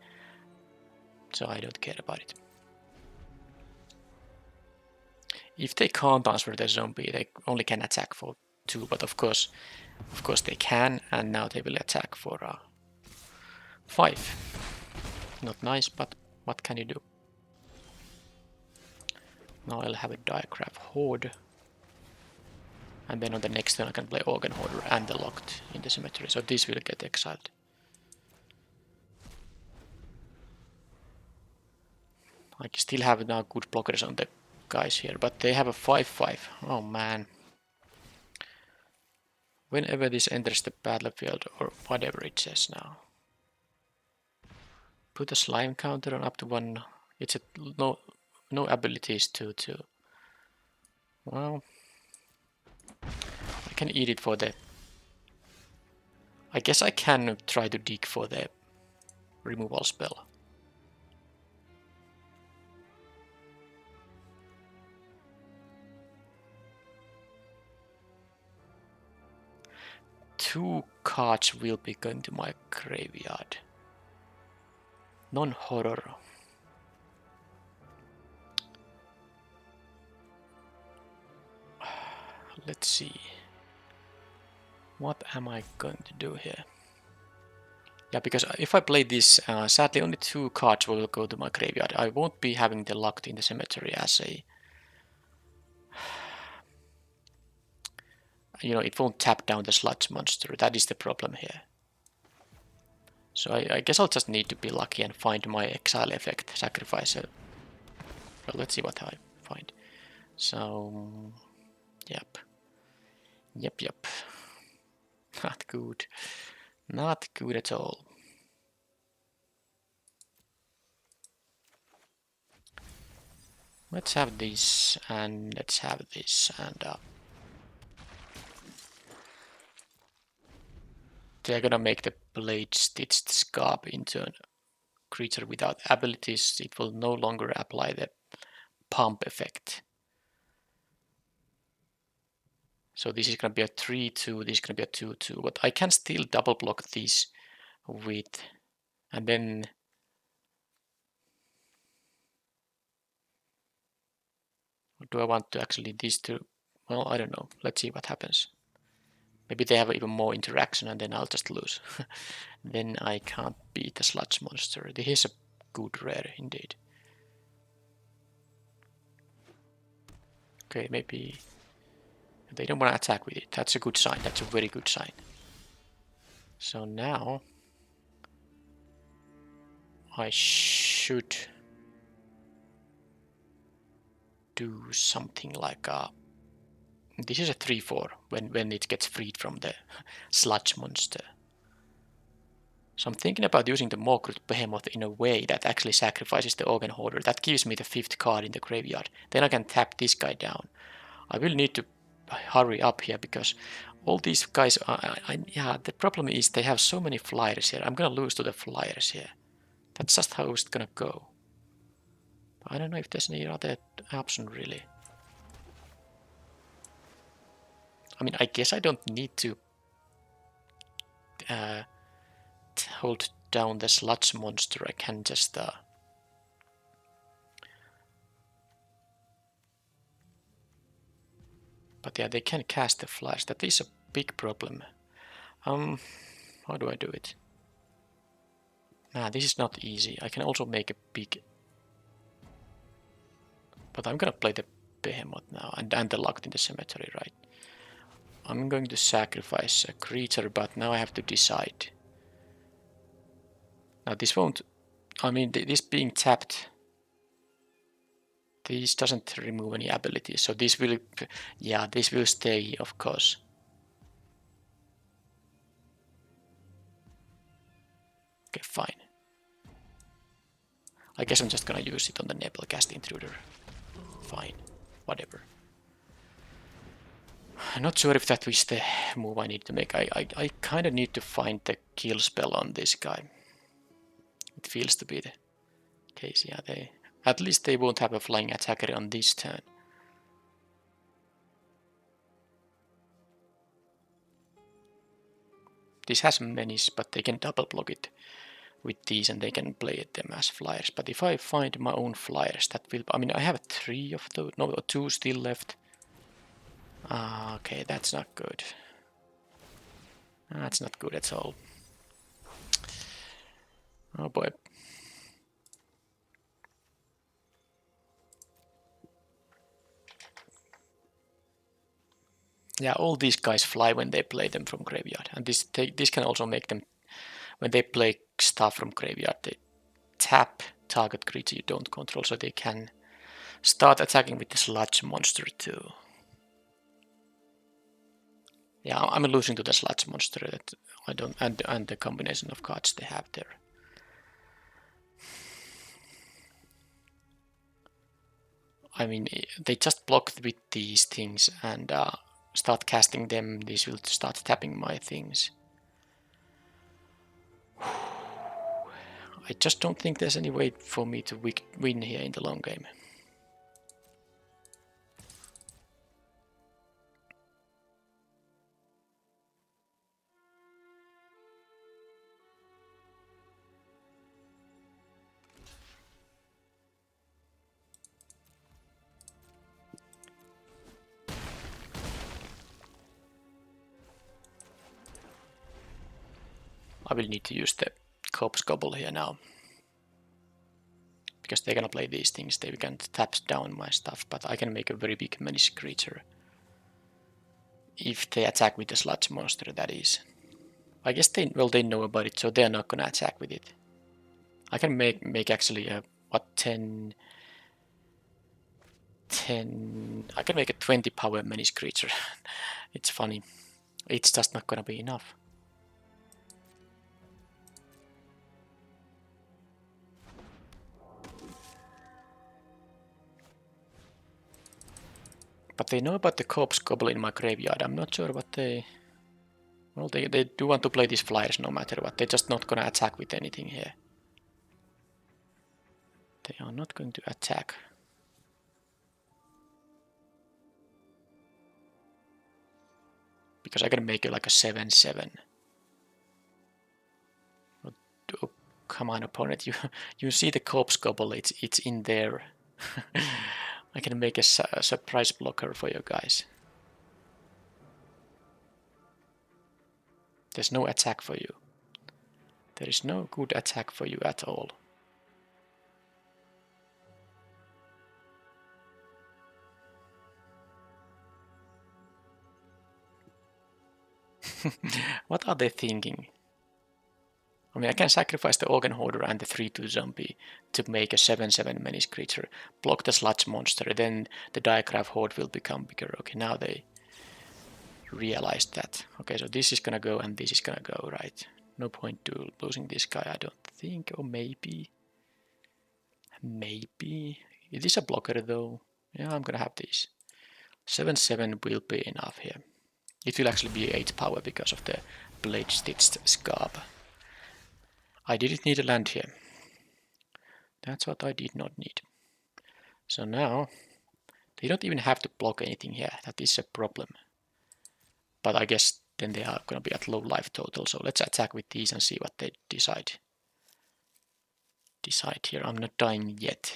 so I don't care about it. If they can't transfer the zombie, they only can attack for 2, but of course they can, and now they will attack for 5. Not nice, but what can you do? Now I'll have a diagraph horde, and then on the next turn I can play organ hoarder and the locked in the cemetery, so this will get exiled. I still have now good blockers on the guys here, but they have a 5/5. Oh man. Whenever this enters the battlefield, or whatever it says now. Put a slime counter on up to 1. It's a no abilities to. Well, I can eat it for the. I guess I can try to dig for the removal spell. Two cards will be going to my graveyard. Non-horror. Let's see. What am I going to do here? Yeah, because if I play this, sadly only 2 cards will go to my graveyard. I won't be having the locked in the cemetery as a... You know, it won't tap down the sludge monster. That is the problem here. So I guess I'll just need to be lucky and find my exile effect, sacrifice it. Well, let's see what I find. So, yep. Not good. Not good at all. Let's have this, and let's have this, and they're gonna make the blade stitched scarp into a creature without abilities. It will no longer apply the pump effect. So this is gonna be a 3/2, this is gonna be a 2/2, but I can still double block this with, and then do I want to actually these two? Well, I don't know. Let's see what happens. Maybe they have even more interaction and then I'll just lose. Then I can't beat the sludge monster. This is a good rare indeed. Okay, maybe they don't want to attack with it. That's a good sign. That's a very good sign. So now I should do something like a... This is a 3/4 when it gets freed from the sludge monster. So I'm thinking about using the Morkrut Behemoth in a way that actually sacrifices the Organ Hoarder. That gives me the 5th card in the graveyard. Then I can tap this guy down. I will need to hurry up here because all these guys are... yeah, the problem is they have so many flyers here. I'm gonna lose to the flyers here. That's just how it's gonna go. I don't know if there's any other option really. I mean, I guess I don't need to hold down the sludge monster. I can just but yeah, they can cast the flash. That is a big problem. How do I do it? Nah, this is not easy. I can also make a big... But I'm gonna play the Behemoth now, and the locked in the cemetery, right? I'm going to sacrifice a creature, but now I have to decide. Now this won't... I mean, this being tapped... This doesn't remove any abilities, so this will... Yeah, this will stay, of course. Okay, fine. I guess I'm just gonna use it on the Nebelcast Intruder. Fine, whatever. I'm not sure if that was the move I need to make. I kind of need to find the kill spell on this guy. It feels to be the case. Yeah, at least they won't have a flying attacker on this turn. This has minis, but they can double block it with these and they can play them as flyers. But if I find my own flyers, that will... I mean, I have 3 of those, no, 2 still left. Okay, that's not good. That's not good at all. Oh boy. Yeah, all these guys fly when they play them from graveyard. And this can also make them, when they play stuff from graveyard, they tap target creature you don't control, so they can start attacking with the sludge monster too. Yeah, I'm losing to the sludge monster that I don't, and the combination of cards they have there. I mean, they just block with these things and start casting them. These will start tapping my things. I just don't think there's any way for me to win here in the long game. I will need to use the Corpse Gobble here now. Because they're gonna play these things, they can tap down my stuff, but I can make a very big menace creature. If they attack with the sludge monster, that is. I guess they know about it, so they're not gonna attack with it. I can make actually a, what, 10... I can make a 20 power menace creature. It's funny. It's just not gonna be enough. But they know about the Corpse Gobble in my graveyard. I'm not sure what they... Well, they do want to play these flyers no matter what. They're just not gonna attack with anything here. They are not going to attack. Because I can make it like a 7/7. Oh, come on, opponent! You see the Corpse Gobble? It's in there. I can make a surprise blocker for you guys. There's no attack for you. There is no good attack for you at all. What are they thinking? I mean, I can sacrifice the Organ Hoarder and the 3/2 zombie to make a 7/7 menace creature, block the sludge monster, then the Diagraph Horde will become bigger. Okay, now they realized that. Okay, so this is gonna go and this is gonna go, right? No point to losing this guy, I don't think, or maybe. Maybe. It is a blocker though. Yeah, I'm gonna have these. 7/7 will be enough here. It will actually be 8 power because of the Blade Stitched Scarp. I didn't need a land here. That's what I did not need. So now, they don't even have to block anything here. That is a problem. But I guess then they are going to be at low life total. So let's attack with these and see what they decide. Decide here. I'm not dying yet.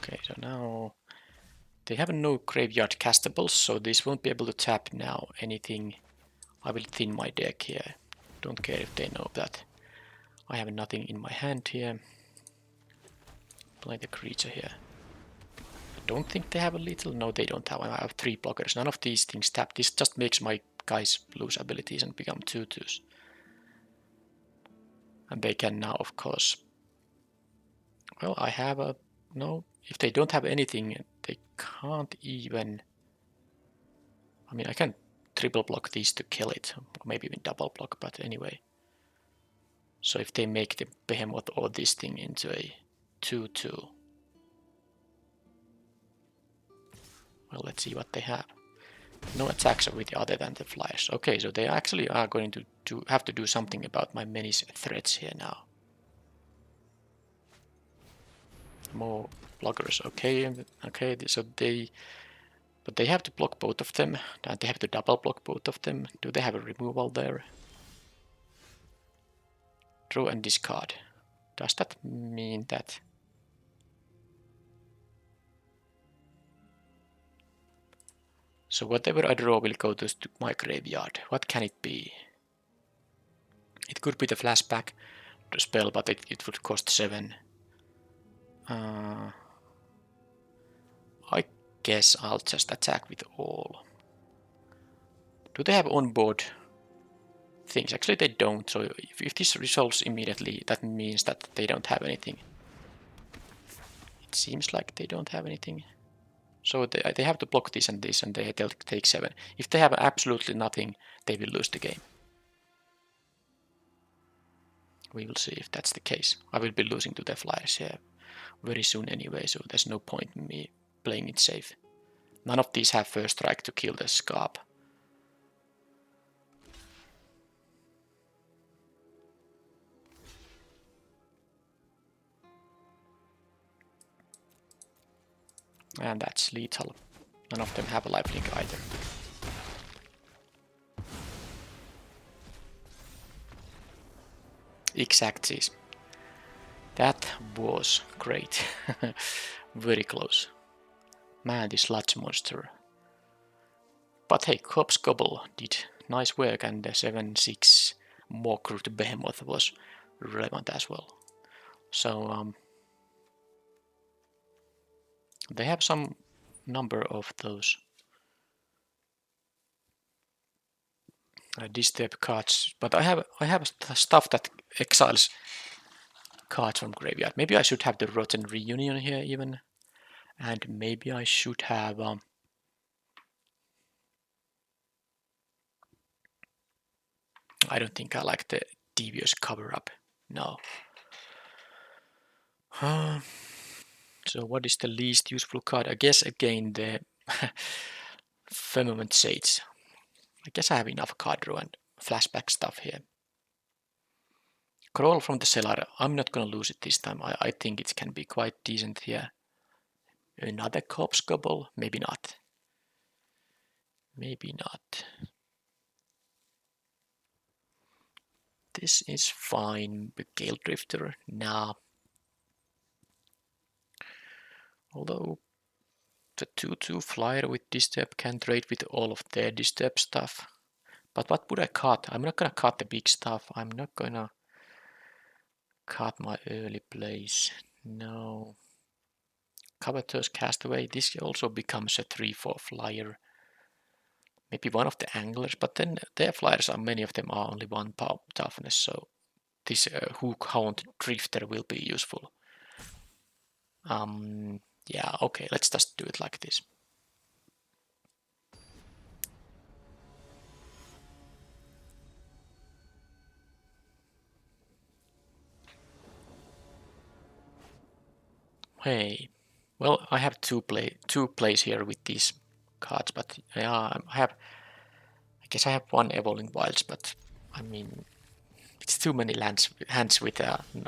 Okay, so now they have no graveyard castables, so this won't be able to tap now anything. I will thin my deck here. Don't care if they know that. I have nothing in my hand here. Play the creature here. I don't think they have a little. No, they don't have. I have 3 blockers. None of these things tap. This just makes my guys lose abilities and become 2/2s. And they can now, of course. Well, I have a... No, if they don't have anything, they can't even... I mean, I can triple block these to kill it. Or maybe even double block, but anyway. So if they make the Behemoth or this thing into a 2/2. Well, let's see what they have. No attacks with the other than the flyers. Okay, so they actually are going to have to do something about my menace threats here now. More blockers. Okay, okay. So but they have to block both of them. And they have to double block both of them. Do they have a removal there? Draw and discard. Does that mean that? So whatever I draw will go to my graveyard. What can it be? It could be the flashback spell, but it would cost 7. I guess I'll just attack with all. Do they have onboard things? Actually they don't, so if this resolves immediately, that means that they don't have anything. It seems like they don't have anything. So they have to block this and this, and they'll take 7. If they have absolutely nothing, they will lose the game. We will see if that's the case. I will be losing to the flyers here very soon anyway, so there's no point in me playing it safe. None of these have first strike to kill the Scarp. And that's lethal. None of them have a lifelink either. Exactsies. That was great. Very close. Man, this sludge monster. But hey, Corpse Gobble did nice work, and the 7/6 Morkrut Behemoth was relevant as well. So they have some number of those disturb cards, but I have stuff that exiles cards from graveyard. Maybe I should have the Rotten Reunion here even, and maybe I should have I don't think I like the Devious Cover Up. No. So what is the least useful card? I guess again the Firmament Sage. I guess I have enough card draw and flashback stuff here. Crawl from the cellar. I'm not gonna lose it this time. I think it can be quite decent here. Another Corpse Gobble? Maybe not. Maybe not. This is fine. The Gale Drifter? Nah. Although the 2/2 flyer with Disturb can trade with all of their Disturb stuff. But what would I cut? I'm not gonna cut the big stuff. I'm not gonna cut my early plays. No. Covetous Castaway. This also becomes a 3/4 flyer. Maybe one of the anglers, but then their flyers are many of them are only 1 toughness, so this Hook Hound Drifter will be useful. Yeah, okay, let's just do it like this. Hey, well, I have two plays here with these cards, but yeah, I guess I have one Evolving Wilds, but I mean, it's too many hands with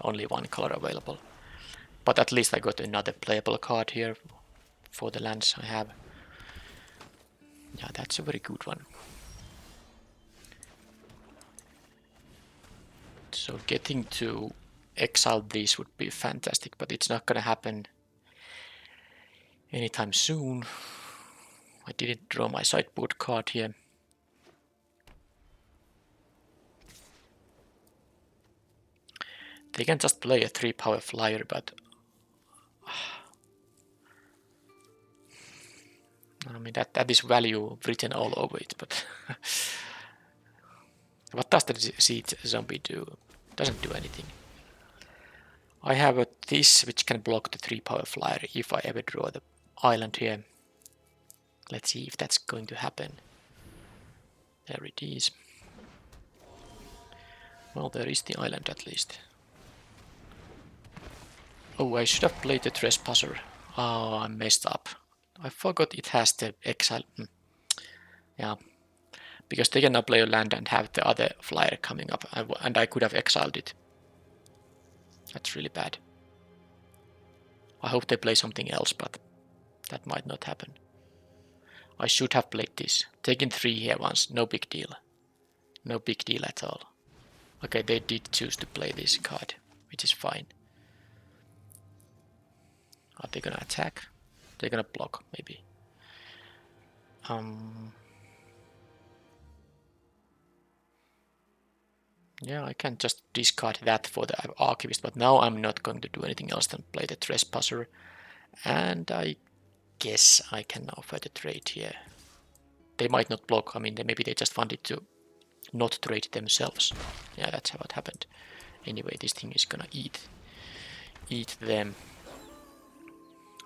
only one color available. But at least I got another playable card here for the lands I have. Yeah, that's a very good one. So getting to exile these would be fantastic, but it's not gonna happen anytime soon. I didn't draw my sideboard card here. They can just play a 3-power flyer, but I mean that is value written all over it, but what does the Siege Zombie do? Doesn't do anything. I have this which can block the 3-power flyer if I ever draw the island here. Let's see if that's going to happen. There it is. Well, there is the island at least. Oh, I should have played the Trespasser. Oh, I messed up. I forgot it has the exile. Yeah, because they can now play a land and have the other flyer coming up, and I could have exiled it. That's really bad. I hope they play something else, but that might not happen. I should have played this. Taking 3 here once, no big deal. No big deal at all. Okay, they did choose to play this card, which is fine. Are they gonna attack? They're gonna block, maybe. Yeah, I can just discard that for the Archivist, but now I'm not going to do anything else than play the Trespasser. And I guess I can now further trade here. They might not block, I mean, maybe they just wanted to not trade themselves. Yeah, that's what happened. Anyway, this thing is gonna eat them.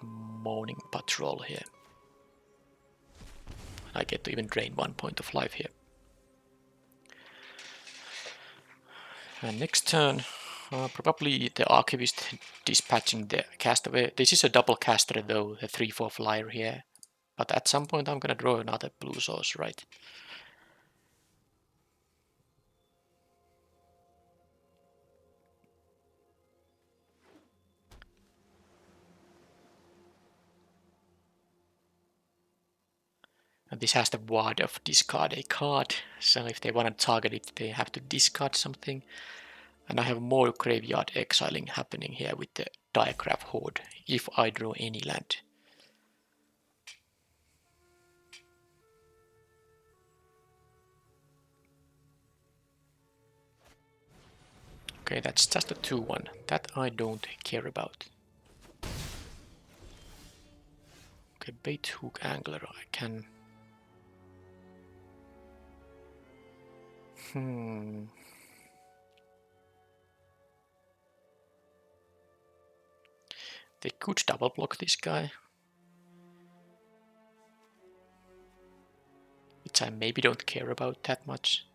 Morning Patrol here. I get to even drain 1 point of life here. And next turn, probably the Archivist dispatching the Castaway. This is a double caster though, the 3/4 flyer here. But at some point I'm gonna draw another blue source, right? And this has the ward of discard a card, so if they want to target it, they have to discard something. And I have more graveyard exiling happening here with the Diagraph Horde, if I draw any land. Okay, that's just a 2/1. That I don't care about. Okay, Bait Hook Angler, I can... They could double block this guy. Which I maybe don't care about that much.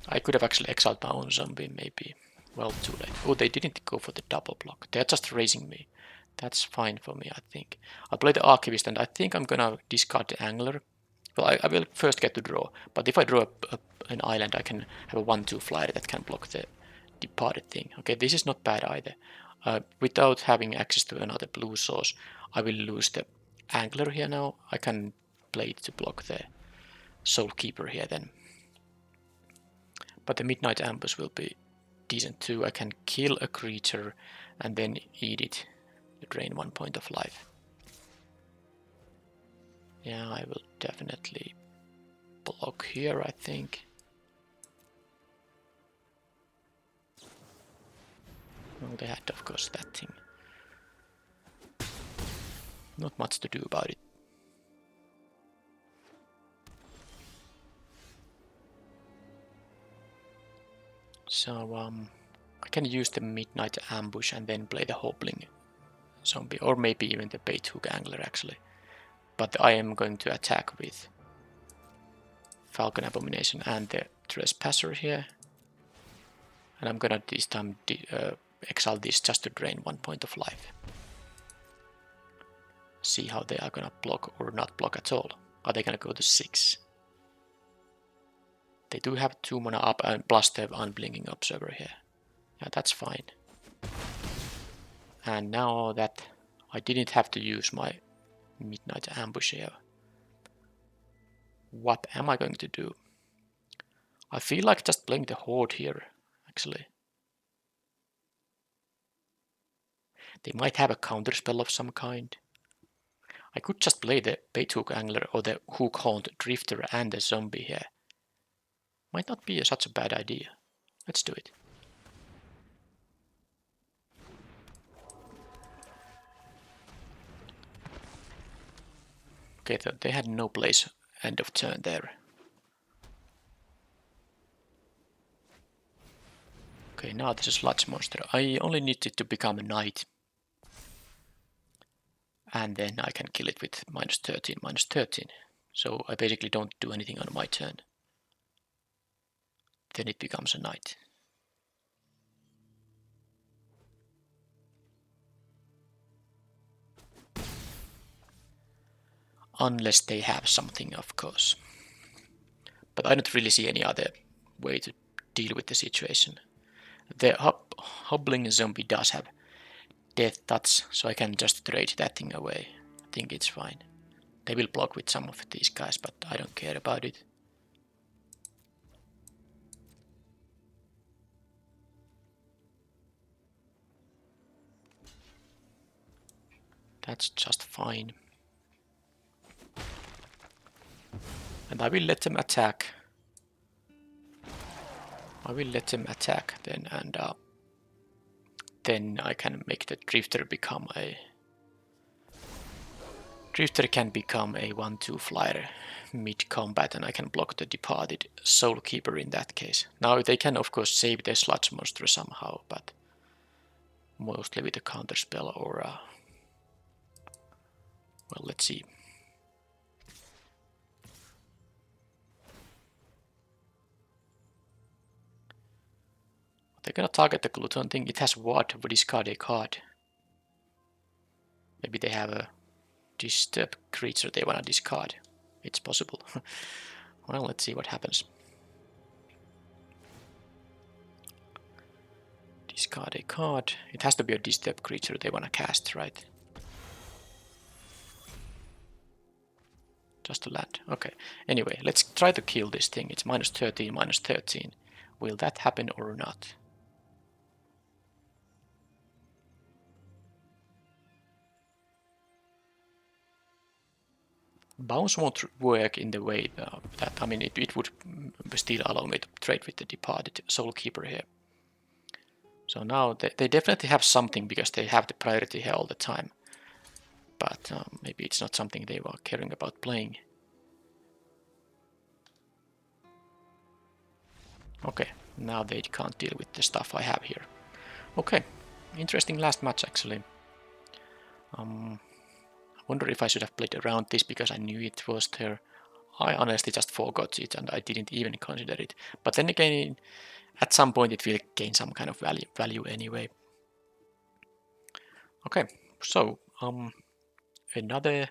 I could have actually exiled my own zombie, maybe. Well, too late. Oh, they didn't go for the double block. They're just raising me. That's fine for me, I think. I'll play the Archivist, and I think I'm gonna discard the Angler. Well, I will first get to draw, but if I draw an island, I can have a 1/2 flyer that can block the departed thing. Okay, this is not bad either. Without having access to another blue source, I will lose the Angler here now. I can play it to block the Soul Keeper here then. But the Midnight Ambush will be decent too. I can kill a creature and then eat it to drain 1 point of life. Yeah, I will definitely block here, I think. Oh, they had, of course, that thing. Not much to do about it. So, I can use the Midnight Ambush and then play the Hobbling Zombie, or maybe even the Bait Hook Angler, actually. But I am going to attack with Falcon Abomination and the Trespasser here. And I'm gonna this time exile this just to drain 1 point of life. See how they are gonna block or not block at all. Are they gonna go to 6? They do have 2 mana up and plus the Unblinking Observer here. Yeah, that's fine. And now that I didn't have to use my Midnight Ambush here, what am I going to do? I feel like just playing the Horde here, actually. They might have a counterspell of some kind. I could just play the Bait Hook Angler or the Hook Haunt Drifter and the Zombie here. Might not be such a bad idea. Let's do it. Okay, they had no place end of turn there. Okay, now this is Sludge Monster. I only need it to become a knight. And then I can kill it with -13, -13. So I basically don't do anything on my turn. Then it becomes a knight. Unless they have something, of course. but I don't really see any other way to deal with the situation. The hobbling zombie does have death touch, so I can just trade that thing away. I think it's fine. They will block with some of these guys, but I don't care about it. That's just fine. And I will let them attack. I will let them attack then, and then I can make the drifter become a... Drifter can become a 1-2 flyer mid-combat, and I can block the departed Soul Keeper in that case. Now they can of course save their sludge monster somehow, but mostly with a counter spell or well, let's see. They're gonna target the Gluton thing. It has what? We discard a card. Maybe they have a disturb creature they wanna discard. It's possible. Well, let's see what happens. Discard a card. It has to be a disturb creature they wanna cast, right? Just a land. Okay. Anyway, let's try to kill this thing. It's -13, -13. Will that happen or not? Bounce won't work in the way that, I mean, it would still allow me to trade with the departed Soul Keeper here. So now they definitely have something because they have the priority here all the time. But maybe it's not something they were caring about playing. Okay, now they can't deal with the stuff I have here. Okay, interesting last match actually. I wonder if I should have played around this because I knew it was there. I honestly just forgot it and I didn't even consider it. But then again, at some point it will gain some kind of value anyway. Okay, so another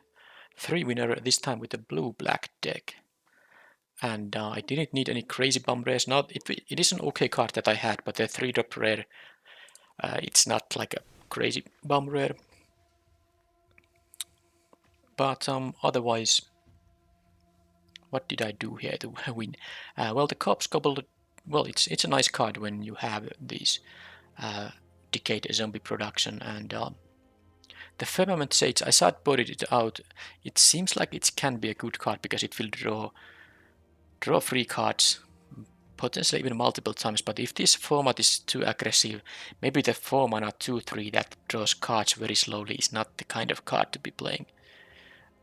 3-winner, this time with a blue-black deck. And I didn't need any crazy bomb rares. Now it is an okay card that I had, but the 3-drop rare, it's not like a crazy bomb rare. But otherwise, what did I do here to win? Well, the Corpse Gobble, well, it's a nice card when you have these Decayed Zombie production, and the Firmament Sage, I sideboarded it out. It seems like it can be a good card because it will draw 3 cards, potentially even multiple times, but if this format is too aggressive, maybe the 4-mana 2/3 that draws cards very slowly is not the kind of card to be playing.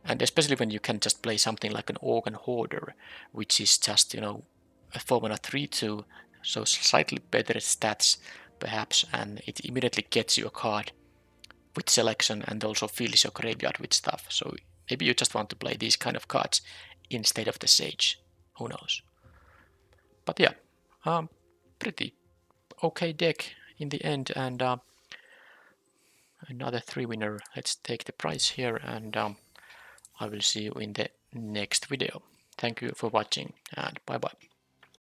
And especially when you can just play something like an Organ Hoarder, which is just, you know, a 4-mana 3/2, so slightly better stats perhaps, and it immediately gets you a card with selection and also fills your graveyard with stuff. So maybe you just want to play these kind of cards instead of the Sage. Who knows? But yeah, pretty okay deck in the end, and another 3-winner. Let's take the prize here, and I will see you in the next video. Thank you for watching, and bye bye.